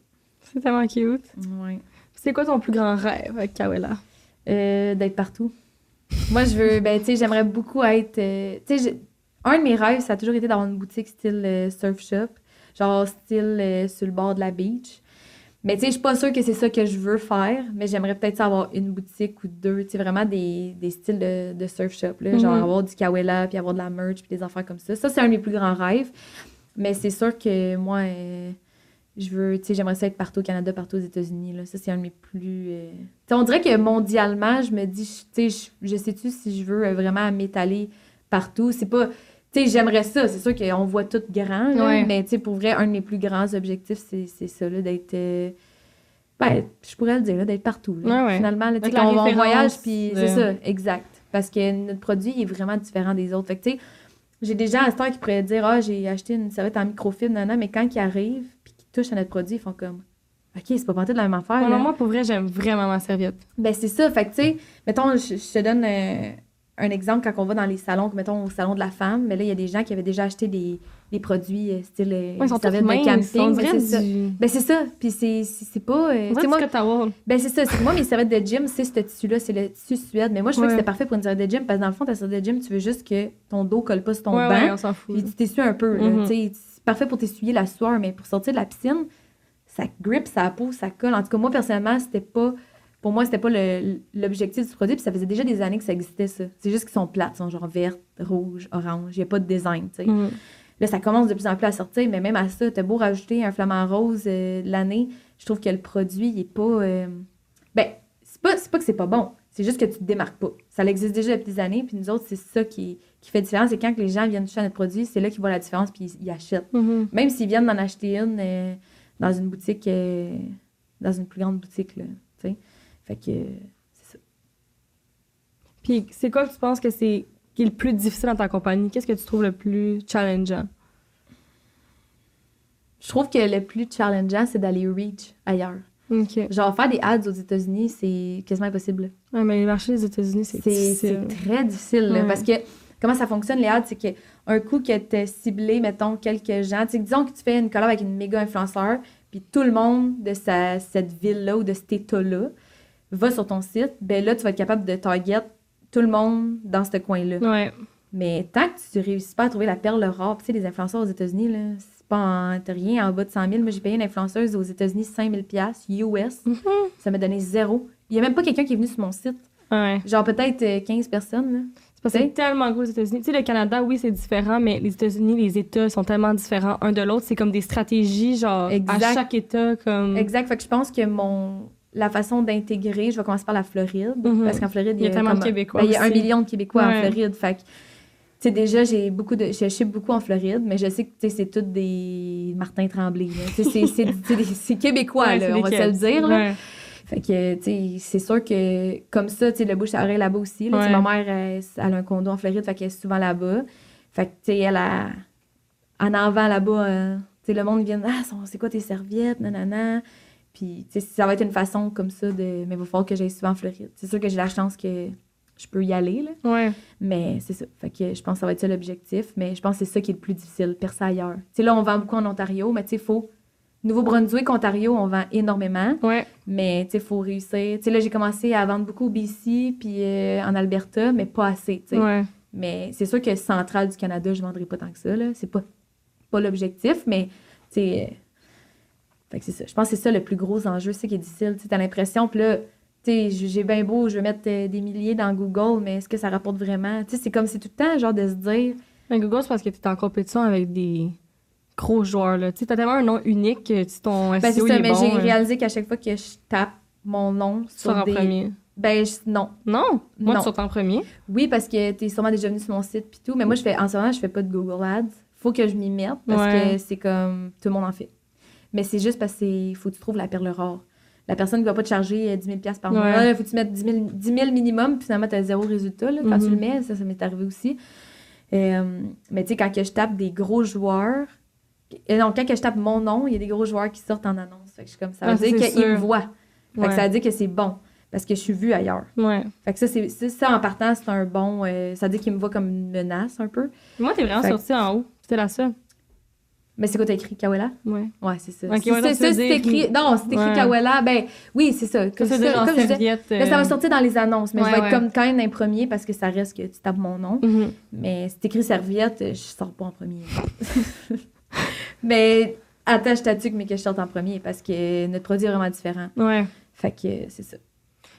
C'est tellement cute. Ouais. C'est quoi ton plus grand rêve avec Kawela? D'être partout. Moi, je veux, ben, tu sais, j'aimerais beaucoup être... tu sais, un de mes rêves, ça a toujours été d'avoir une boutique style surf shop. Genre style sur le bord de la beach. Mais, tu sais, je suis pas sûre que c'est ça que je veux faire. Mais j'aimerais peut-être avoir une boutique ou 2. Tu sais, vraiment des styles de surf shop, là. Genre avoir du Kawela, puis avoir de la merch, puis des affaires comme ça. Ça, c'est un de mes plus grands rêves. Mais c'est sûr que moi, je veux, tu sais, j'aimerais ça être partout au Canada, partout aux États-Unis, là. Ça, c'est un de mes plus... Tu sais, on dirait que mondialement, je me dis, tu sais, je sais-tu si je veux vraiment m'étaler partout. C'est pas... Tu sais, j'aimerais ça. C'est sûr qu'on voit tout grand, là, mais tu sais, pour vrai, un de mes plus grands objectifs, c'est ça, là, d'être... ben, je pourrais le dire, là, d'être partout, là. Finalement, là, tu sais, quand on voyage, puis c'est ça, exact. Parce que notre produit, il est vraiment différent des autres. Fait que, tu sais, j'ai des gens à cette heure qui pourraient dire « Ah, j'ai acheté une serviette en microfibre, non, mais quand ils arrivent puis qu'ils touchent à notre produit, ils font comme « OK, c'est pas parti de la même affaire. » Non, moi, pour vrai, j'aime vraiment ma serviette. Ben, c'est ça. Fait que, tu sais, mettons, je te donne un exemple quand on va dans les salons, mettons au salon de la femme, mais là, il y a des gens qui avaient déjà acheté des produits style serviettes de camping. Ben, ça. Ben, c'est ça. Puis c'est pas... moi, ben, c'est ça. C'est que moi, mes serviettes de gym, c'est ce tissu-là, c'est le tissu suède. Mais moi, je trouvais que c'était parfait pour une serviette de gym parce que dans le fond, ta serviette de gym, tu veux juste que ton dos colle pas sur ton banc. On s'en fout. Puis tu t'essuies un peu. C'est parfait pour t'essuyer la sueur, mais pour sortir de la piscine, ça grippe sa peau, ça colle. En tout cas, moi, personnellement, c'était pas... Pour moi, c'était pas l'objectif du produit, puis ça faisait déjà des années que ça existait, ça. C'est juste qu'ils sont plates, ils sont genre vertes, rouges, orange. Il n'y a pas de design, tu sais. Là, ça commence de plus en plus à sortir, mais même à ça, t'as beau rajouter un flamant rose l'année, je trouve que le produit, il est pas... Ben, c'est pas que c'est pas bon, c'est juste que tu te démarques pas. Ça existe déjà depuis des années, puis nous autres, c'est ça qui fait la différence. C'est quand que les gens viennent toucher à notre produit, c'est là qu'ils voient la différence, puis ils achètent. Même s'ils viennent d'en acheter une dans une boutique, dans une plus grande boutique, là, tu sais. Fait que c'est ça. Puis c'est quoi que tu penses que qui est le plus difficile dans ta compagnie? Qu'est-ce que tu trouves le plus challengeant? Je trouve que le plus challengeant, c'est d'aller reach ailleurs. Okay. Genre, faire des ads aux États-Unis, c'est quasiment impossible. Ouais, mais les marchés des États-Unis, c'est difficile. C'est très difficile, là, parce que comment ça fonctionne, les ads, c'est qu'un coup que tu as ciblé, mettons, quelques gens, tu sais, disons que tu fais une collab avec une méga influenceur, puis tout le monde de cette ville-là ou de cet état-là va sur ton site, ben là, tu vas être capable de target tout le monde dans ce coin-là. Ouais. Mais tant que tu réussis pas à trouver la perle rare, tu sais, les influenceurs aux États-Unis, là, c'est pas t'as rien en bas de 100 000. Moi, j'ai payé une influenceuse aux États-Unis 5 000 US. Ça m'a donné zéro. Il y a même pas quelqu'un qui est venu sur mon site. Ouais. Genre peut-être 15 personnes, là. C'est parce que c'est tellement gros aux États-Unis. Tu sais, le Canada, oui, c'est différent, mais les États-Unis, les États sont tellement différents un de l'autre. C'est comme des stratégies, genre, Exact. à chaque État, comme... Exact. Fait que je pense que la façon d'intégrer, je vais commencer par la Floride. Parce qu'en Floride, il y a tellement de Québécois. Il y a 1 million de Québécois en Floride. Fait que, tu sais, déjà, je ship beaucoup en Floride, mais je sais que, tu sais, c'est tous des Martin Tremblay, là. C'est Québécois, là, on va se le dire, là. Fait que, tu sais, c'est sûr que, comme ça, tu sais, le bouche à oreille là-bas aussi, là. Ma mère, elle a un condo en Floride, fait qu'elle est souvent là-bas. Fait que, tu sais, en avant là-bas, tu sais, le monde vient, c'est quoi tes serviettes, nanana. Puis, tu sais, ça va être une façon comme ça mais il va falloir que j'aille souvent en Floride. C'est sûr que j'ai la chance que je peux y aller, là. Mais c'est ça. Fait que je pense que ça va être ça l'objectif. Mais je pense que c'est ça qui est le plus difficile, percer ailleurs. Tu sais, là, on vend beaucoup en Ontario, mais tu sais, faut... Nouveau-Brunswick, Ontario, on vend énormément. Mais, tu sais, il faut réussir. Tu sais, là, j'ai commencé à vendre beaucoup au BC puis en Alberta, mais pas assez, tu sais. Mais c'est sûr que centrale du Canada, je ne vendrai pas tant que ça, là. C'est pas l'objectif, mais, tu sais... Fait que c'est ça. Je pense que c'est ça le plus gros enjeu, c'est ça qui est difficile. Tu as l'impression, puis là, tu sais, j'ai bien beau, je vais mettre des milliers dans Google, mais est-ce que ça rapporte vraiment? Tu sais, c'est comme c'est tout le temps, genre, de se dire... Mais Google, c'est parce que tu es en compétition avec des gros joueurs, là. Tu sais, t'as tellement un nom unique que ton SEO, c'est ça, mais bon, j'ai réalisé qu'à chaque fois que je tape mon nom sur en premier. Ben, non. Non? Moi, tu sors en premier? Oui, parce que t'es sûrement déjà venu sur mon site pis tout, mais moi, en ce moment, je fais pas de Google Ads. Faut que je m'y mette parce que c'est comme... Tout le monde en fait. Mais c'est juste parce qu'il faut que tu trouves la perle rare. La personne qui va pas te charger 10 000 par mois. Il faut que tu mettes 10 000 minimum, puis finalement, tu as zéro résultat. Là, quand tu le mets, ça m'est arrivé aussi. Mais tu sais, quand que je tape des gros joueurs... quand que je tape mon nom, il y a des gros joueurs qui sortent en annonce. Fait que je suis comme ça. Ça veut dire qu'ils me voient. Fait que ça veut dire que c'est bon. Parce que je suis vue ailleurs. Fait que ça, en partant, c'est un bon... ça veut dire qu'ils me voient comme une menace, un peu. Moi, t'es vraiment sortie en haut. C'était la seule. Mais c'est quoi, t'as écrit Kawela? Ouais, c'est ça. Okay, c'est écrit... Non, c'est écrit Kawela, ben oui, c'est ça. Comme ça, comme serviette. Là, ça va sortir dans les annonces, mais je vais être comme quand même un premier parce que ça reste que tu tapes mon nom. Mais c'est écrit serviette, je sors pas en premier. Mais attache ta tuque, mais que je sorte en premier parce que notre produit est vraiment différent. Fait que c'est ça.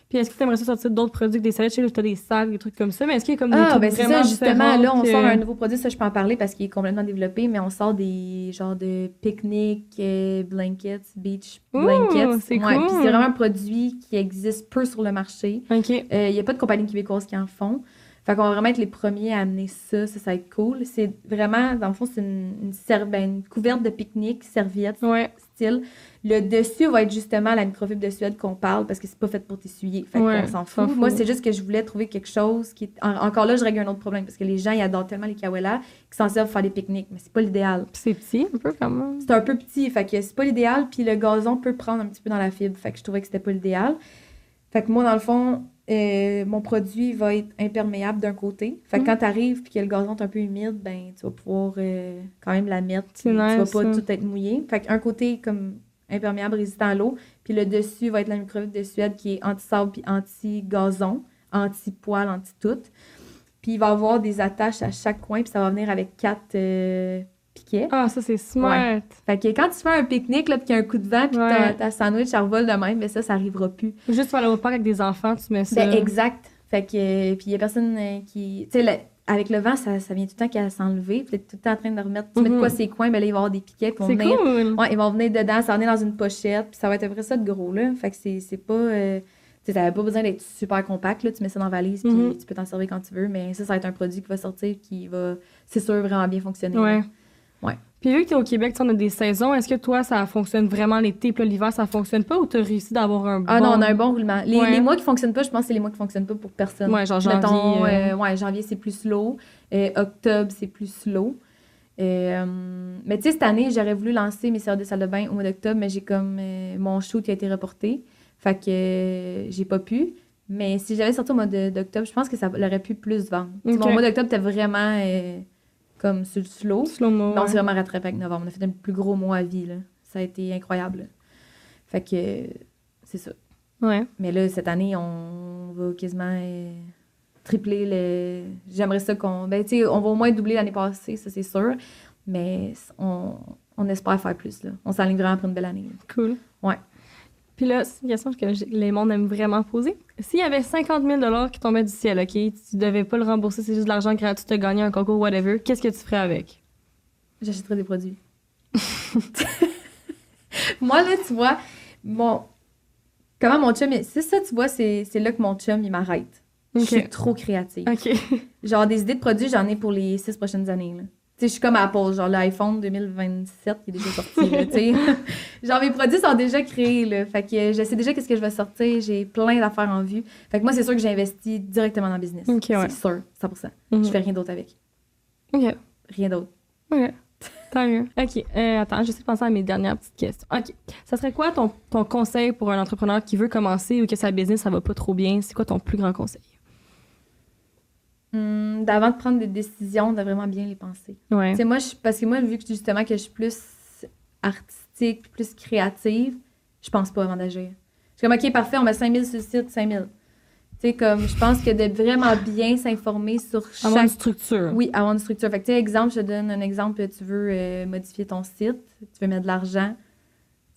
Puis est-ce que tu aimerais ça sortir d'autres produits que des serviettes? Je sais que tu as des sacs, des trucs comme ça, mais est-ce qu'il y a comme des trucs ben c'est ça, justement, là, on sort un nouveau produit, ça, je peux en parler parce qu'il est complètement développé, mais on sort des genres de pique-nique, blankets, beach blankets. C'est cool. Puis c'est vraiment un produit qui existe peu sur le marché. Il n'y a pas de compagnie québécoise qui en font. Fait qu'on va vraiment être les premiers à amener ça va être cool. C'est vraiment, dans le fond, c'est une couverte de pique-nique, serviette, style. Le dessus va être justement la microfibre de Suède qu'on parle parce que c'est pas fait pour t'essuyer. Fait qu'on s'en fout. Moi, c'est juste que je voulais trouver quelque chose qui... Encore là, je règle un autre problème parce que les gens, ils adorent tellement les Kawela qu'ils s'en servent pour faire des pique-niques, mais c'est pas l'idéal. C'est petit, un peu quand même. C'est un peu petit, fait que c'est pas l'idéal. Puis le gazon peut prendre un petit peu dans la fibre. Fait que je trouvais que c'était pas l'idéal. Fait que moi, dans le fond... mon produit va être imperméable d'un côté. Fait que quand t'arrives et que le gazon est un peu humide, ben tu vas pouvoir quand même la mettre. Tu vas pas tout être mouillé. Fait qu'un côté comme imperméable, résistant à l'eau, puis le dessus va être la microfibre de Suède qui est anti-sable puis anti-gazon, anti-poil, anti-tout. Puis il va y avoir des attaches à chaque coin, puis ça va venir avec 4 piquets. Ah, ça, c'est smart! Fait que quand tu fais un pique-nique, là, puis qu'il y a un coup de vent, puis ta sandwich, ça revole de même, mais ça arrivera plus. Juste pour aller au parc avec des enfants, tu mets ça. Ben, exact. Fait que, puis il y a personne qui... Tu sais, avec le vent, ça vient tout le temps qu'à s'enlever, puis tout le temps en train de remettre... Tu mets de quoi ses coins, ben là, il va y avoir des piquets, puis c'est cool! Ouais, ils vont venir dedans, ça va venir dans une pochette, puis ça va être après ça de gros, là. Fait que c'est pas... tu n'avais pas besoin d'être super compact, là. Tu mets ça dans la valise, puis tu peux t'en servir quand tu veux, mais ça va être un produit qui va sortir, qui va, c'est sûr, vraiment bien fonctionner. Ouais. Puis vu que tu es au Québec, on a des saisons, est-ce que toi, ça fonctionne vraiment l'été, puis l'hiver, ça fonctionne pas, ou tu as réussi d'avoir un bon... Ah non, on a un bon roulement. Les mois qui fonctionnent pas, je pense que c'est les mois qui fonctionnent pas pour personne. Ouais, genre janvier. Janvier, c'est plus slow. Octobre, c'est plus slow. Mais tu sais, cette année, j'aurais voulu lancer mes services de salle de bain au mois d'octobre, mais j'ai comme mon shoot qui a été reporté. Fait que j'ai pas pu. Mais si j'avais sorti au mois d'octobre, je pense que ça aurait pu plus vendre. Okay. Mon mois d'octobre était vraiment comme sur le slow. Mais on s'est vraiment rattrapé avec novembre. On a fait un plus gros mois à vie, là. Ça a été incroyable. Fait que c'est ça. Ouais. Mais là, cette année, on va quasiment tripler le... J'aimerais ça qu'on... Ben, tu sais, on va au moins doubler l'année passée, ça, c'est sûr. Mais on espère faire plus, là. On s'aligne vraiment pour une belle année. Là. Cool. Ouais. Puis là, c'est une question que les mondes aiment vraiment poser. S'il y avait 50 000 qui tombaient du ciel, OK? Tu devais pas le rembourser, c'est juste de l'argent gratuit, tu as gagné un concours, whatever. Qu'est-ce que tu ferais avec? J'achèterais des produits. Moi, là, tu vois, comment mon chum... C'est ça, tu vois, c'est là que mon chum, il m'arrête. Okay. Je suis trop créative. OK. Genre, des idées de produits, j'en ai pour les 6 prochaines années, là. Tu sais, je suis comme Apple, genre l'iPhone 2027 qui est déjà sorti, là, tu sais. Genre, mes produits sont déjà créés, là. Fait que je sais déjà qu'est-ce que je vais sortir. J'ai plein d'affaires en vue. Fait que moi, c'est sûr que j'investis directement dans le business. OK, ouais. C'est sûr, 100%. Mhm. Je fais rien d'autre avec. OK. Rien d'autre. OK. Tant mieux. OK. Attends, j'essaie de penser à mes dernières petites questions. OK. Ça serait quoi ton conseil pour un entrepreneur qui veut commencer ou que sa business, ça va pas trop bien? C'est quoi ton plus grand conseil? D'avant de prendre des décisions, de vraiment bien les penser. Ouais. Tu sais, parce que moi, vu que justement que je suis plus artistique, plus créative, je pense pas avant d'agir. Je suis comme, OK, parfait, on met 5 000 sur le site, 5 000. Tu sais, comme, je pense que de vraiment bien s'informer sur chaque... Avoir une structure. Oui, avoir une structure. Fait que, tu sais, exemple, je te donne un exemple, tu veux modifier ton site, tu veux mettre de l'argent,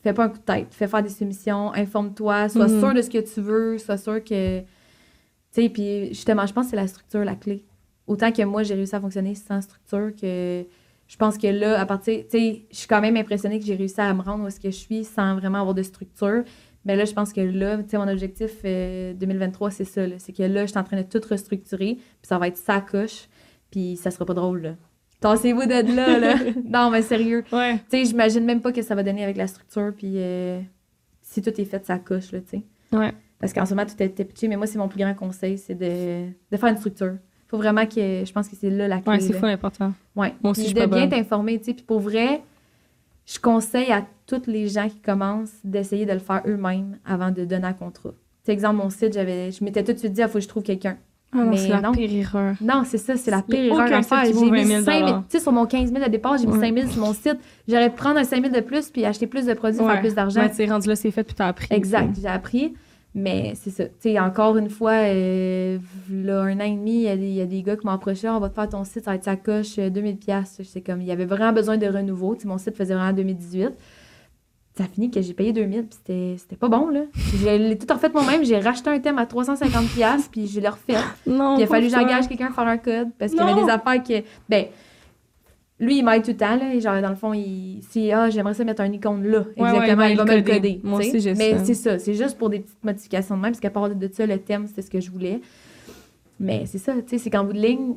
fais pas un coup de tête, fais faire des soumissions, informe-toi, sois sûr de ce que tu veux, sois sûr que... Tu sais, puis justement, je pense que c'est la structure, la clé. Autant que moi, j'ai réussi à fonctionner sans structure, que je pense que là, à partir... Tu sais, je suis quand même impressionnée que j'ai réussi à me rendre où est-ce que je suis sans vraiment avoir de structure. Mais là, je pense que là, tu sais, mon objectif 2023, c'est ça. Là. C'est que là, je suis en train de tout restructurer, puis ça va être sa coche, puis ça sera pas drôle, là. Tassez-vous de là, là. Non, mais sérieux. Ouais. Tu sais, j'imagine même pas que ça va donner avec la structure, puis si tout est fait, ça coche, là, tu sais. Ouais. Parce qu'en ce moment, tout est pitché, mais moi, c'est mon plus grand conseil, c'est de faire une structure. Il faut vraiment que... Je pense que c'est là la clé. Ouais, c'est là. fou important. Ouais. Moi aussi, puis je de suis pas bien bonne. t'informer, tu sais. Puis pour vrai, je conseille à tous les gens qui commencent d'essayer de le faire eux-mêmes avant de donner un contrat. Tu sais, exemple, mon site, je m'étais tout de suite dit, il faut que je trouve quelqu'un. Ah non, Mais c'est la non. pire erreur. Non, c'est ça, c'est la Il y a pire erreur aucun à site faire. qui vaut J'ai mis 20 000 5 000, tu sais, sur mon 15 000 de départ, j'ai mis 5 000 sur mon site. J'aurais pu prendre un 5 000 de plus puis acheter plus de produits, faire plus d'argent. Ouais, tu sais, rendu là, c'est fait, puis t'as appris. Exact, j'ai appris. Mais c'est ça. Tu sais, encore une fois, là, 1 an et demi, il y a des gars qui m'ont approché, on va te faire ton site, ça va être sa coche, 2000 $. C'est comme, il y avait vraiment besoin de renouveau. Tu sais, mon site faisait vraiment 2018. Ça a fini que j'ai payé 2000 puis c'était pas bon, là. Je l'ai tout refait moi-même. J'ai racheté un thème à 350 $, puis je l'ai refait. Non, Puis il a fallu que pourquoi? j'engage quelqu'un à faire un code parce qu'il y avait Non! des affaires que... Ben, lui, il m'aide tout le temps, là. Et genre, dans le fond, j'aimerais ça mettre un icône là. Ouais, Exactement, ouais, il va me le coder. Moi tu sais. aussi, j'ai Mais ça. c'est ça. C'est juste pour des petites modifications de même, parce qu'à part de ça, le thème, c'était ce que je voulais. Mais c'est ça, tu sais, c'est qu'en bout de ligne,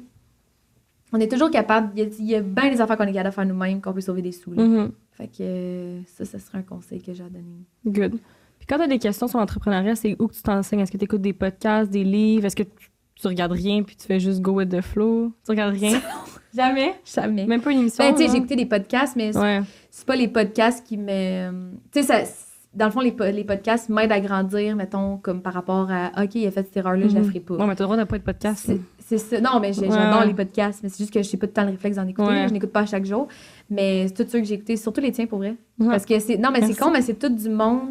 on est toujours capable... Il y a bien des affaires qu'on est capable de faire nous-mêmes, qu'on peut sauver des sous, là. Mhm. Fait que ça serait un conseil que j'ai à donner. Good. Puis quand tu as des questions sur l'entrepreneuriat, c'est où que tu t'enseignes? Est-ce que tu écoutes des podcasts, des livres? Est-ce que tu regardes rien puis tu fais juste go with the flow? Tu regardes rien? Jamais? Jamais. Même pas une émission? Ben, tu sais, genre? j'ai écouté des podcasts, mais Ouais. c'est pas les podcasts qui me... Tu sais, dans le fond, les podcasts m'aident à grandir, mettons, comme par rapport à « OK, il a fait cette erreur-là, je la ferai pas. Ouais, mais t'as le droit de pas être podcast. C'est ça. Non, mais j'adore les podcasts, mais c'est juste que je sais pas tout le temps le réflexe d'en écouter. Ouais. Je n'écoute pas à chaque jour. Mais c'est tout ceux que j'ai écoutés, surtout les tiens, pour vrai. Ouais. Parce que c'est... Non, mais Merci. c'est con, mais c'est tout du monde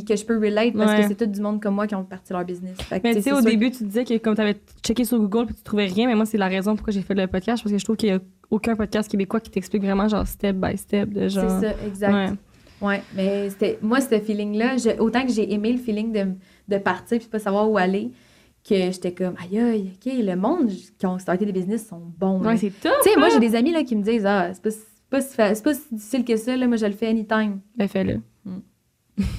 que je peux relate parce Ouais. que c'est tout du monde comme moi qui ont parti leur business. Fait que, Mais tu sais, c'est au sûr début, tu disais que comme t'avais checké sur Google puis tu trouvais rien, mais moi, c'est la raison pourquoi j'ai fait le podcast, parce que je trouve qu'il y a aucun podcast québécois qui t'explique vraiment, genre, step by step, de genre... C'est ça, exact. Ouais. Ouais, mais moi, ce feeling-là, autant que j'ai aimé le feeling de partir puis de pas savoir où aller, que j'étais comme, aïe, aïe, OK, le monde qui ont starté des business sont bons. là. Ouais, c'est top! Tu sais, moi, j'ai des amis là, qui me disent, ah, c'est pas si difficile que ça, là, moi, je le fais anytime. Ben, fais-le.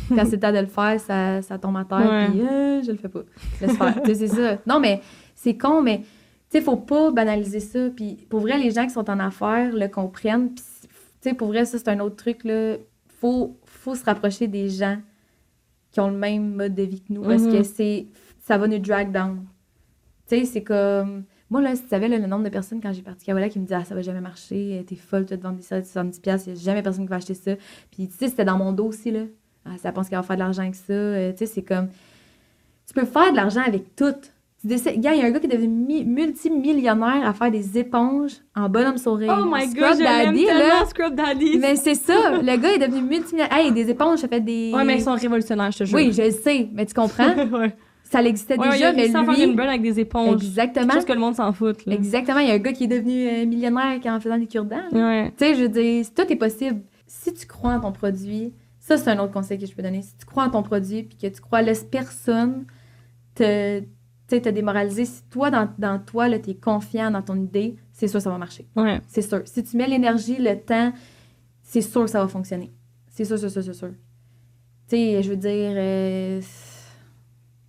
Quand c'est le temps de le faire, ça tombe à terre, Ouais. puis je le fais pas. Laisse faire. Tu sais, c'est ça. Non, mais c'est con, mais tu sais, faut pas banaliser ça. Puis pour vrai, les gens qui sont en affaires le comprennent. Puis, tu sais, pour vrai, ça, c'est un autre truc, là. Faut se rapprocher des gens qui ont le même mode de vie que nous, parce que ça va nous drag down. Tu sais, c'est comme... Moi, là, si tu savais là, le nombre de personnes, quand j'ai parti Kawela, qui me disaient « Ah, ça va jamais marcher, t'es folle, tu vas te vendre des 70$, il n'y a jamais personne qui va acheter ça. » Puis, tu sais, c'était dans mon dos aussi, là. « Ah, ça pense qu'elle va faire de l'argent avec ça. Tu sais, c'est comme... Tu peux faire de l'argent avec tout. Gars, il y a un gars qui est devenu multimillionnaire à faire des éponges en bonhomme sourire. Oh my Scrub God, je l'aime Daddy, tellement, là. Scrub Daddy! Mais c'est ça, le gars est devenu multimillionnaire. Hey, des éponges, ça fait des... Ouais, mais ils sont révolutionnaires, je te jure. Oui, je le sais, mais tu comprends? Ouais. Ça l'existait Ouais, déjà, mais il a lui... faire une burn avec des éponges. Exactement. Quelque chose que le monde s'en fout, là. Exactement. Il y a un gars qui est devenu millionnaire en faisant des cure-dents. Ouais. Tu sais, je veux dire, tout est possible. Si tu crois en ton produit, ça, c'est un autre conseil que je peux donner. Si tu crois en ton produit puis que tu crois, laisse personne te démoraliser. Si toi, dans toi, tu es confiant dans ton idée, c'est sûr que ça va marcher. Ouais. C'est sûr. Si tu mets l'énergie, le temps, c'est sûr que ça va fonctionner. C'est sûr. Tu sais, je veux dire...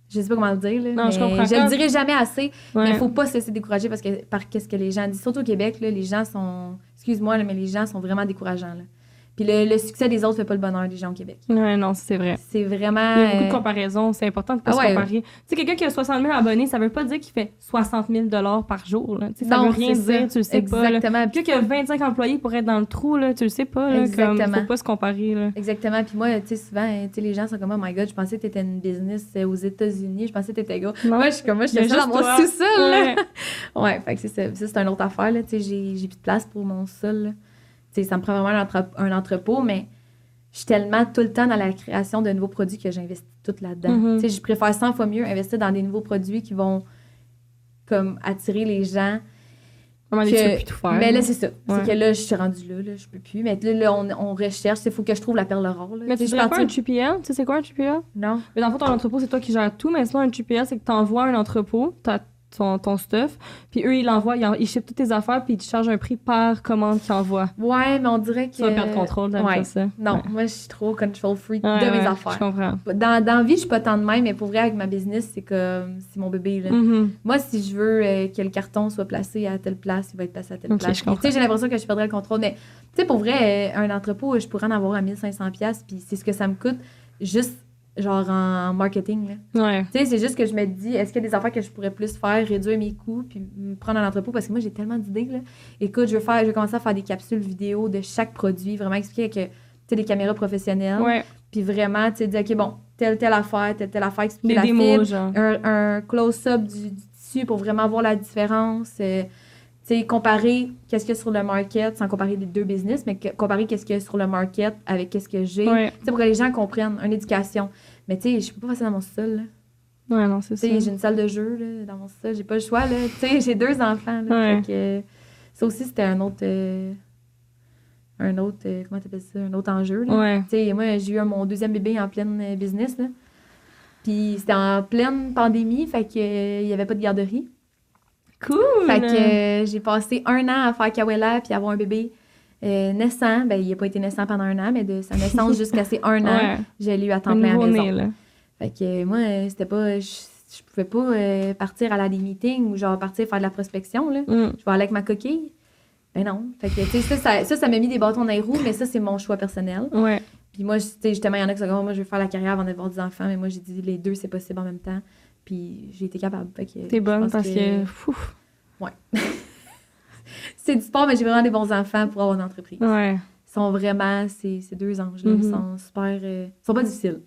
je sais pas comment le dire, là, Non, mais je comprends. je le dirai jamais assez, mais Ouais. il faut pas se laisser décourager par qu'est-ce que les gens disent. Surtout au Québec, là, les gens sont... Excuse-moi, là, mais les gens sont vraiment décourageants. Là. Puis le succès des autres fait pas le bonheur des gens au Québec. Ouais, non, c'est vrai. C'est vraiment... Il y a beaucoup de comparaisons. C'est important de pas se comparer. Tu sais, quelqu'un qui a 60 000 abonnés, ça veut pas dire qu'il fait 60 000 par jour. Là. Ça veut rien dire, tu le sais pas. Exactement. Quelqu'un qui a 25 employés pour être dans le trou, là, tu le sais pas. Là, exactement. Comme, faut pas se comparer. Là. Exactement. Puis moi, tu sais, souvent, les gens sont comme « Oh my God, je pensais que t'étais une business aux États-Unis. Je pensais que t'étais gros. » Moi, je suis comme moi, j'étais ça dans mon sous-sol. Ouais. Ouais, fait que c'est ça. Ça, c'est une autre affaire. Là. Tu sais, j'ai plus de place pour mon sol. Là. Tu sais, ça me prend vraiment un entrepôt, mais... Je suis tellement tout le temps dans la création de nouveaux produits que j'investis tout là-dedans. Mm-hmm. Tu sais, je préfère 100 fois mieux investir dans des nouveaux produits qui vont comme attirer les gens. Tu peux plus tout faire. Mais là, c'est ça. Ouais. C'est que là, je suis rendue là, je peux plus. Mais là on recherche. Il faut que je trouve la perle rare. Là. Mais tu dirais pas un 3PL? Tu sais, c'est quoi un 3PL? Non. Mais dans le fond, ton entrepôt, c'est toi qui gères tout. Mais sinon, un 3PL, c'est que tu envoies un entrepôt, ton stuff, puis eux, ils l'envoient, ils shippent toutes tes affaires, puis ils te chargent un prix par commande qu'ils envoient. Ouais, mais on dirait que... Tu vas perdre contrôle d'un ça. Non, ouais. moi, je suis trop control freak de mes affaires. Je comprends. Dans la vie, je suis pas tant de même, mais pour vrai, avec ma business, c'est mon bébé. Là. Mm-hmm. Moi, si je veux que le carton soit placé à telle place, il va être placé à telle place. Tu sais, j'ai l'impression que je perdrais le contrôle, mais tu sais, pour vrai, un entrepôt, je pourrais en avoir à 1500$, puis c'est ce que ça me coûte juste genre en marketing. Là. Ouais. Tu sais, c'est juste que je me dis, est-ce qu'il y a des affaires que je pourrais plus faire, réduire mes coûts, puis me prendre un entrepôt? Parce que moi, j'ai tellement d'idées. Là. Écoute, je vais commencer à faire des capsules vidéo de chaque produit, vraiment expliquer que, tu sais, des caméras professionnelles. Ouais. Puis vraiment, tu sais, dire, OK, bon, telle affaire, expliquer des démos, genre. un close-up du tissu pour vraiment voir la différence. Tu sais, comparer qu'est-ce qu'il y a sur le market, sans comparer les deux business, mais comparer qu'est-ce qu'il y a sur le market avec qu'est-ce que j'ai. Ouais. Tu sais, pour que les gens comprennent, une éducation. Mais tu sais, je peux pas passer dans mon sol, là. Ouais, non, c'est ça. Tu sais, j'ai une salle de jeu, là, dans mon sol. J'ai pas le choix, là. Tu sais, j'ai 2 enfants, là. Ouais. Fait que, ça aussi, c'était un autre comment t'appelles ça? Un autre enjeu, là. Ouais. Tu sais, moi, j'ai eu mon 2e bébé en pleine business, là. Puis c'était en pleine pandémie, fait que il y avait pas de garderie. Cool! Fait que j'ai passé 1 an à faire Kawela puis avoir un bébé naissant. Ben, il a pas été naissant pendant 1 an, mais de sa naissance jusqu'à ses 1 an, Ouais. j'ai eu à temps plein à la maison. Là. Fait que moi, c'était pas... Je pouvais pas partir à des meetings ou genre partir faire de la prospection, là. Je vais aller avec ma coquille. Ben non. Fait que, tu sais, ça m'a mis des bâtons dans les roues, mais ça, c'est mon choix personnel. Ouais. Puis moi, tu sais, justement, il y en a qui sont comme, moi, je veux faire la carrière avant d'avoir des enfants, mais moi, j'ai dit, les deux, c'est possible en même temps. Puis j'ai été capable. Fait que, t'es bonne parce que... Ouf. Ouais. C'est du sport, mais j'ai vraiment des bons enfants pour avoir une entreprise. Ouais. Ils sont vraiment, ces 2 anges-là, ils sont super... ils sont pas difficiles.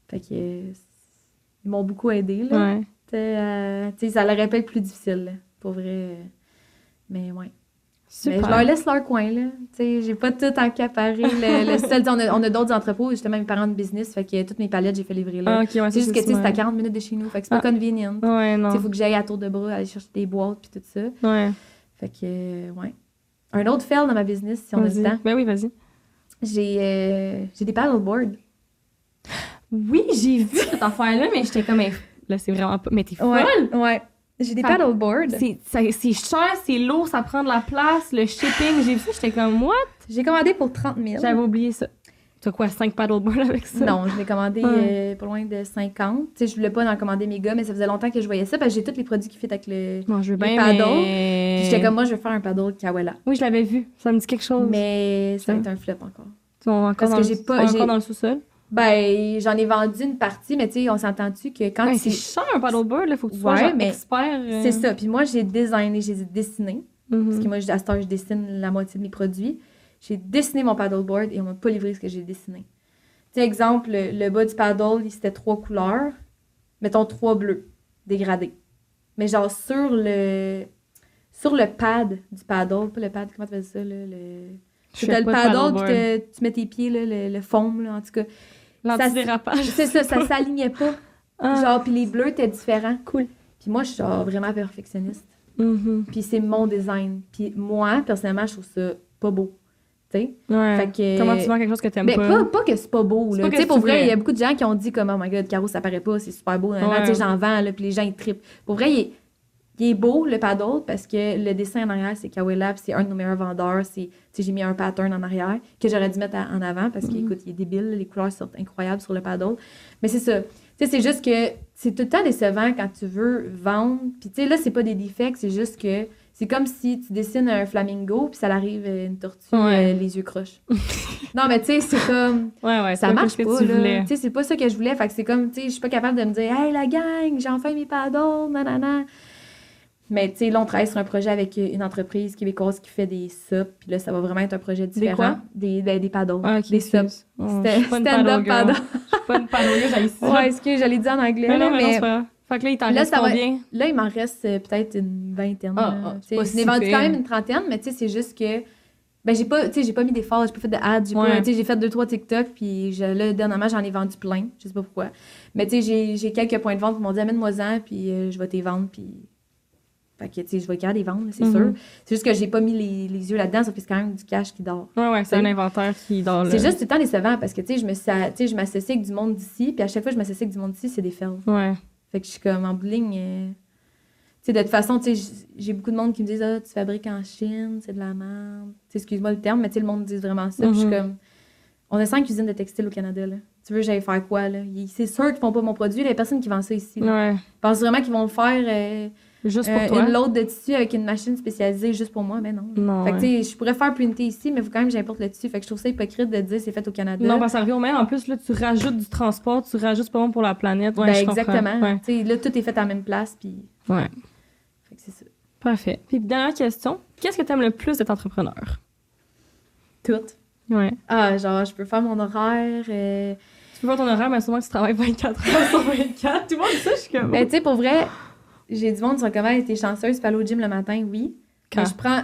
Fait que... ils m'ont beaucoup aidé, là. Ouais. Tu sais, ça leur rappelle plus difficile, là, pour vrai. Mais ouais. Super. Mais je leur laisse leur coin, là. Tu sais, j'ai pas tout accaparé. Le seul, on a d'autres entrepôts. Justement, mes parents de business, fait que toutes mes palettes, j'ai fait livrer là. Ah, ok, ouais, c'est juste que, tu sais, c'est à 40 minutes de chez nous. Fait que c'est pas convenient. Ouais, non. Il faut que j'aille à tour de bras, aller chercher des boîtes puis tout ça. Ouais. Fait que, ouais. Un autre fail dans ma business, si on a le temps. Ben oui, vas-y. J'ai des paddleboards. Oui, j'ai vu cette affaire-là, mais j'étais comme... Là, c'est vraiment pas... Mais t'es folle! Ouais. J'ai des paddleboards. C'est cher, c'est lourd, ça prend de la place, le shipping, j'ai vu ça, j'étais comme, what? J'ai commandé pour 30 000. J'avais oublié ça. Tu as quoi, 5 paddleboards avec ça? Non, je l'ai commandé pas loin de 50. Tu sais, je voulais pas en commander méga, mais ça faisait longtemps que je voyais ça parce que j'ai tous les produits qui fit avec le je veux bien, paddle. mais... Puis j'étais comme, moi, je vais faire un paddle Kawela. Oui, je l'avais vu. Ça me dit quelque chose. Mais ça va être un flop encore. Parce que j'ai pas... Encore dans le sous-sol? Ben, j'en ai vendu une partie, mais tu sais, on s'entend-tu que quand c'est cher un paddleboard, il faut que tu sois expert. C'est ça. Puis moi, j'ai designé, j'ai dessiné. Parce que moi, à cette heure, je dessine la moitié de mes produits. J'ai dessiné mon paddleboard et on m'a pas livré ce que j'ai dessiné. Tu sais, exemple, le bas du paddle, c'était 3 couleurs. Mettons 3 bleus, dégradés. Mais genre sur le pad du paddle, pas le pad, comment tu appelles ça, là, tu as le paddle, puis tu mets tes pieds, là, le foam, là, en tout cas. L'antidérapage. C'est ça, ça s'alignait pas Ah. Genre, puis les bleus étaient différents. Cool. Puis moi, je suis genre vraiment perfectionniste. Mhm. Puis c'est mon design. Puis moi, personnellement, je trouve ça pas beau. Tu sais? Ouais. Fait que... Comment tu vends quelque chose que t'aimes Ben, pas? pas que c'est pas beau, C'est là. pas que Tu sais, c'est pour vrai, vrai. il y a beaucoup de gens qui ont dit comme, oh my god, Caro, ça paraît pas, c'est super beau. Nan, nan. Ouais. Tu sais, j'en vends, là, puis les gens, ils trippent. Pour vrai, il est beau, le paddle, parce que le dessin en arrière, c'est Kawela, puis c'est un de nos meilleurs vendeurs. Tu sais, j'ai mis un pattern en arrière que j'aurais dû mettre en avant, parce qu'écoute, il est débile, les couleurs sont incroyables sur le paddle. Mais c'est ça. Tu sais, c'est juste que c'est tout le temps décevant quand tu veux vendre. Puis tu sais, là, c'est pas des defects, c'est juste que c'est comme si tu dessines un flamingo, puis ça l'arrive une tortue, Ouais. les yeux croches. Non, mais tu sais, c'est comme... Ouais, Ça c'est marche ce que pas, tu là. voulais. Tu sais, c'est pas ça que je voulais. Fait que c'est comme, tu sais, je suis pas capable de me dire « Hey, la gang, j'ai enfin mes paddles, nanana. » Mais tu sais, là, on travaille sur un projet avec une entreprise québécoise qui fait des SUP. Puis là, ça va vraiment être un projet différent. quoi? Des paddles. Ah, ok, des SUP. Oh, C'était je suis pas une stand-up paddle girl. paddle. Je suis pas une paddle girl, j'haïs ça. Ouais, excuse, j'allais dire en anglais. Mais non, là, mais non, c'est pas grave. Fait que là, il t'en là, reste ça va- combien? Là, il m'en reste peut-être une vingtaine. Ah, là. c'est pas Tu sais, si j'en ai vendu pire. quand même une trentaine, mais tu sais, c'est juste que... Ben, j'ai pas mis d'efforts, j'ai pas fait de ads, Ouais. tu sais, j'ai fait 2-3 TikTok, puis là, dernièrement, j'en ai vendu plein, je sais pas pourquoi. Mais tu sais, j'ai quelques points de vente qui m'ont dit « Amène-moi-en, puis je vais t'y vendre, puis... » Fait que, tu sais, je vais garder les vendre, c'est sûr. C'est juste que j'ai pas mis les yeux là-dedans, sauf que c'est quand même du cash qui dort. Ouais, c'est un inventaire qui dort là. C'est juste tout le temps décevant, parce que, tu sais, je m'associe avec du monde d'ici, puis à chaque fois que je m'associe avec du monde d'ici, c'est des fails. Ouais. Fait que je suis comme en bout de ligne... Tu sais, de toute façon, tu sais, j'ai beaucoup de monde qui me disent « Ah, tu fabriques en Chine, c'est de la merde. » Tu sais, excuse-moi le terme, mais tu sais, le monde dit vraiment ça. Puis je suis comme... On a 5 usines de textile au Canada, là. Tu veux que j'aille faire quoi, là? C'est sûr qu'ils font pas mon produit, il y a personne qui vend ça ici. Là. Ouais. Je pense vraiment qu'ils vont faire Juste pour toi. une load de tissu avec une machine spécialisée juste pour moi, mais non. Non. Fait que, tu sais, je pourrais faire printer ici, mais il faut quand même que j'importe le tissu. Fait que je trouve ça hypocrite de dire c'est fait au Canada. Non, ça revient au même. En plus, là, tu rajoutes du transport, tu rajoutes pas bon pour la planète. Ouais, Ben, je comprends. exactement. Ouais. Tu sais, là, tout est fait à la même place, puis... Ouais. Fait que c'est ça. Parfait. Puis, dernière question. Qu'est-ce que t'aimes le plus d'être entrepreneur? Tout. Ouais. Ah, genre, je peux faire mon horaire. Tu peux voir ton horaire, mais souvent que tu travailles 24 heures sur 24. Tout le monde dit ça, je suis comme... Ben, tu sais, pour vrai, j'ai du monde sur comment t'es chanceuse, peux aller au gym le matin, oui. Quand? Mais je prends...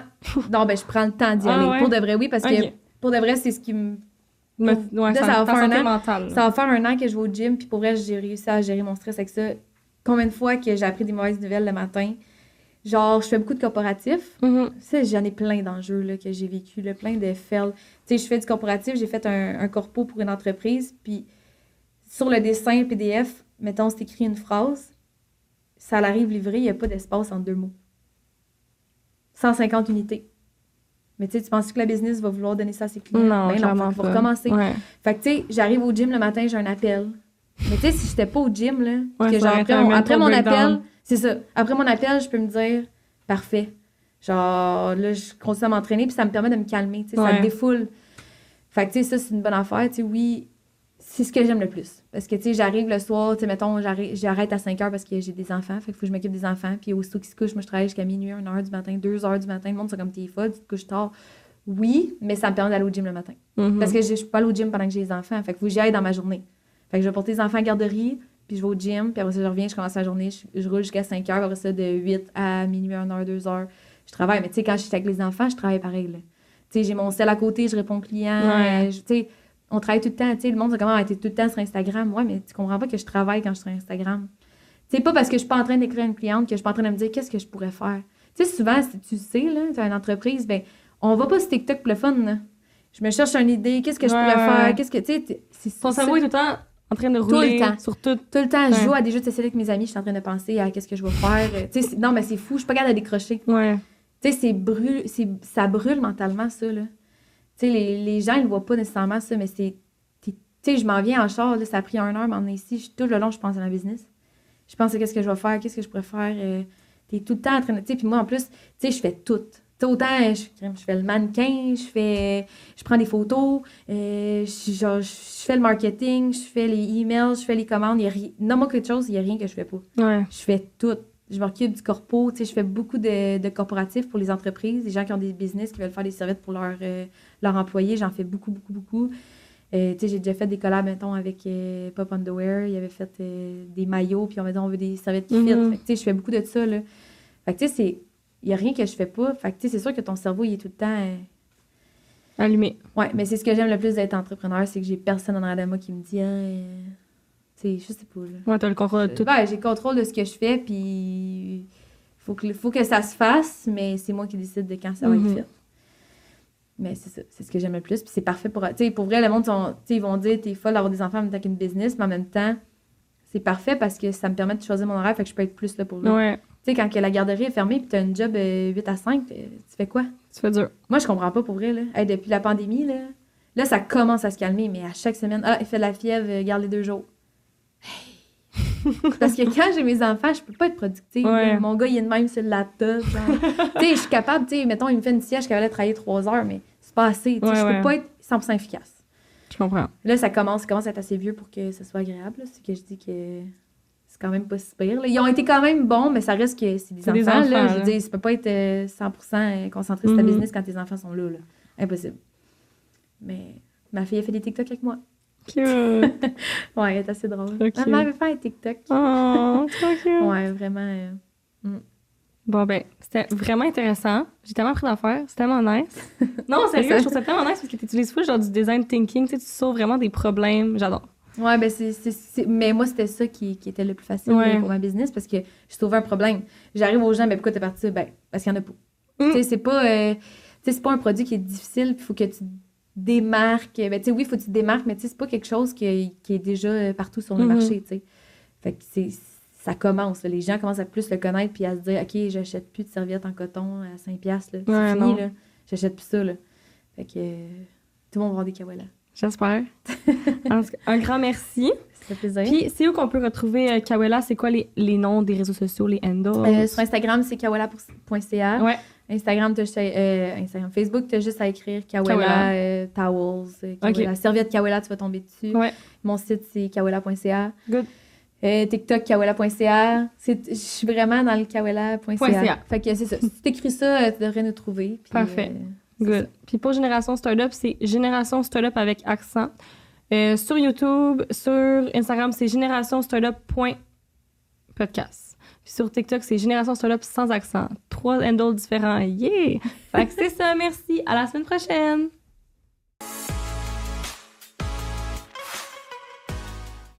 Non, ben, je prends le temps d'y Ah, aller. ouais. Pour de vrai, oui, parce Ok. que pour de vrai, c'est ce qui me... Ouais, Là, ça ça va ta faire un santé an. mentale. là. Ça va faire un an que je vais au gym, puis pour vrai, j'ai réussi à gérer mon stress avec ça. Combien de fois que j'ai appris des mauvaises nouvelles le matin? Genre, je fais beaucoup de corporatifs. Mhm. Ça, j'en ai plein d'enjeux là, que j'ai vécu, là, plein de fails. Tu sais, je fais du corporatif, j'ai fait un corpo pour une entreprise, puis sur le dessin PDF, mettons, c'est écrit une phrase, ça l'arrive livré, il n'y a pas d'espace entre 2 mots. 150 unités. Mais tu sais, tu penses que la business va vouloir donner ça à ses clients? Non, Ben clairement il faut pas. recommencer. Ouais. Fait que tu sais, j'arrive au gym le matin, j'ai un appel. Mais tu sais, si j'étais pas au gym, là, Ouais, que ça genre, aurait été un après mental mon breakdown. appel, c'est ça. Après mon appel, je peux me dire, parfait. Genre, là, je continue à m'entraîner, puis ça me permet de me calmer, tu sais, ça Ouais. me défoule. Fait que, tu sais, ça, c'est une bonne affaire, tu sais, oui, c'est ce que j'aime le plus. Parce que, tu sais, j'arrive le soir, tu sais, mettons, j'arrête à 5 heures parce que j'ai des enfants, fait qu'il faut que je m'occupe des enfants, puis aussitôt qu'ils se couchent, moi, je travaille jusqu'à minuit, 1 heure du matin, 2 heures du matin, le monde, c'est comme, t'es folle, tu te couches tard. Oui, mais ça me permet d'aller au gym le matin. Mhm. Parce que je suis pas allée au gym pendant que j'ai les enfants, fait qu'il faut que j'y aille dans ma journée. Fait que je vais porter les enfants à la garderie, puis je vais au gym, puis après ça, je reviens, je commence la journée, je roule jusqu'à 5 heures, après ça, de 8 à minuit, 1 heure, 2 heures, je travaille. Mais tu sais, quand je suis avec les enfants, je travaille pareil, là. Tu sais, j'ai mon cell à côté, je réponds aux clients, Ouais. tu sais, on travaille tout le temps, tu sais, le monde, c'est comment être tout le temps sur Instagram. Ouais, mais tu comprends pas que je travaille quand je suis sur Instagram. Tu sais, pas parce que je suis pas en train d'écrire à une cliente que je suis pas en train de me dire qu'est-ce que je pourrais faire. Tu sais, souvent, si tu sais, là, tu as une entreprise, ben, on va pas sur TikTok pour le fun, là. Je me cherche une idée, qu'est-ce que je Ouais, pourrais ouais. faire, qu'est-ce que, tu sais, c'est Ton cerveau est tout le temps en train de Tout le rouler temps. sur tout. tout le temps, je Ouais. joue à des jeux de société avec mes amis, je suis en train de penser à qu'est-ce que je vais faire. Tu sais, non, mais c'est fou, je suis pas capable de décrocher. Ouais. Tu sais, ça brûle mentalement, ça, là. Tu sais, les gens, ils ne voient pas nécessairement ça, mais c'est... Tu sais, je m'en viens en char, là, ça a pris 1 heure, m'emmener ici. Tout le long, je pense à ma business. Je pense à qu'est-ce que je vais faire, qu'est-ce que je pourrais faire. T'es tout le temps en train de... Tu sais, puis moi, en plus, tu sais, je fais tout. Tu sais, autant, je fais le mannequin, je prends des photos, je fais le marketing, je fais les emails, je fais les commandes. Nomme-moi quelque chose, il n'y a rien que je fais pas. Ouais. Je fais tout. Je m'occupe du corpo, tu sais, je fais beaucoup de corporatifs pour les entreprises, des gens qui ont des business, qui veulent faire des serviettes pour leurs employés. J'en fais beaucoup, beaucoup, beaucoup. Tu sais, j'ai déjà fait des collabs, mettons, avec Pop Underwear. Ils avaient fait des maillots, puis on m'a dit, on veut des serviettes qui fit. Fait que, tu sais, je fais beaucoup de ça, là. Fait que, tu sais, il n'y a rien que je fais pas. Fait que, tu sais, c'est sûr que ton cerveau, il est tout le temps... Allumé. Ouais, mais c'est ce que j'aime le plus d'être entrepreneur, c'est que j'ai personne en arrière de moi qui me dit, ah, tu Tu sais, je sais pas, là. Ouais, t'as le contrôle de tout. Ouais, j'ai le contrôle de ce que je fais, puis faut que ça se fasse, mais c'est moi qui décide de quand ça va être fait. Mais c'est ça, c'est ce que j'aime le plus, puis c'est parfait pour... Tu sais, pour vrai, le monde, ils vont dire « T'es folle d'avoir des enfants en même temps qu'une business », mais en même temps, c'est parfait parce que ça me permet de choisir mon horaire, fait que je peux être plus là pour lui. Ouais. Tu sais, quand que la garderie est fermée, puis t'as une job 8 à 5, tu fais quoi? Tu fais dur. Moi, je comprends pas pour vrai, là. Hey, depuis la pandémie, là, ça commence à se calmer, mais à chaque semaine, il fait de la fièvre, garde les 2 jours. Parce que quand j'ai mes enfants, je peux pas être productive. Ouais. Mon gars, il est de même sur le laptop. Tu sais, je suis capable, tu sais, mettons, il me fait une sieste, je suis capable de travailler 3 heures, mais c'est pas assez. Tu sais, je peux pas être 100% efficace. Je comprends. Là, ça commence à être assez vieux pour que ce soit agréable. Là. C'est que je dis que c'est quand même pas si pire. Là. Ils ont été quand même bons, mais ça reste que c'est des enfants. Là. Je veux dire, tu peux pas être 100% concentré sur ta business quand tes enfants sont là. Impossible. Mais ma fille a fait des TikTok avec moi. Cute! Ouais, elle est assez drôle. Okay. Maman veut faire un TikTok. Oh, trop cute! Ouais, vraiment. Bon, ben, c'était vraiment intéressant. J'ai tellement appris d'en faire. C'est tellement nice. Non, sérieux, je trouve ça tellement nice parce que tu utilises full genre du design thinking. Tu sais, tu sauves vraiment des problèmes. J'adore. Ouais, ben, mais moi, c'était ça qui était le plus facile pour ma business parce que je trouvais un problème. J'arrive aux gens, mais pourquoi t'es parti? Ben, parce qu'il y en a pas. Tu sais, c'est pas un produit qui est difficile, puis il faut que tu démarques. Ben, tu sais, oui, il faut que tu te démarques, mais tu sais, c'est pas quelque chose qui est déjà partout sur le marché, tu sais. Fait que ça commence. Là. Les gens commencent à plus le connaître puis à se dire, OK, j'achète plus de serviettes en coton à 5$. Là. C'est fini, là. J'achète plus ça, là. Fait que tout le monde va avoir des Kawela. J'espère. Un grand merci. Ça fait plaisir. Puis, c'est où qu'on peut retrouver Kawela? C'est quoi les noms des réseaux sociaux, les handles? Sur Instagram, c'est kawela.ca. Ouais. Instagram, Facebook, tu as juste à écrire Kawela Towels, Kawela, serviette Kawela, tu vas tomber dessus. Ouais. Mon site, c'est kawela.ca. Good. TikTok, kawela.ca. Je suis vraiment dans le kawela.ca. Fait que c'est ça. Si tu écris ça, tu devrais nous trouver. Puis, parfait. Good. Puis pour Génération Startup, c'est Génération Startup avec accent. Sur YouTube, sur Instagram, c'est générationstartup.podcast. Puis sur TikTok, c'est Génération Startup sans accent. 3 handles différents. Yeah! Fait que c'est ça, merci. À la semaine prochaine!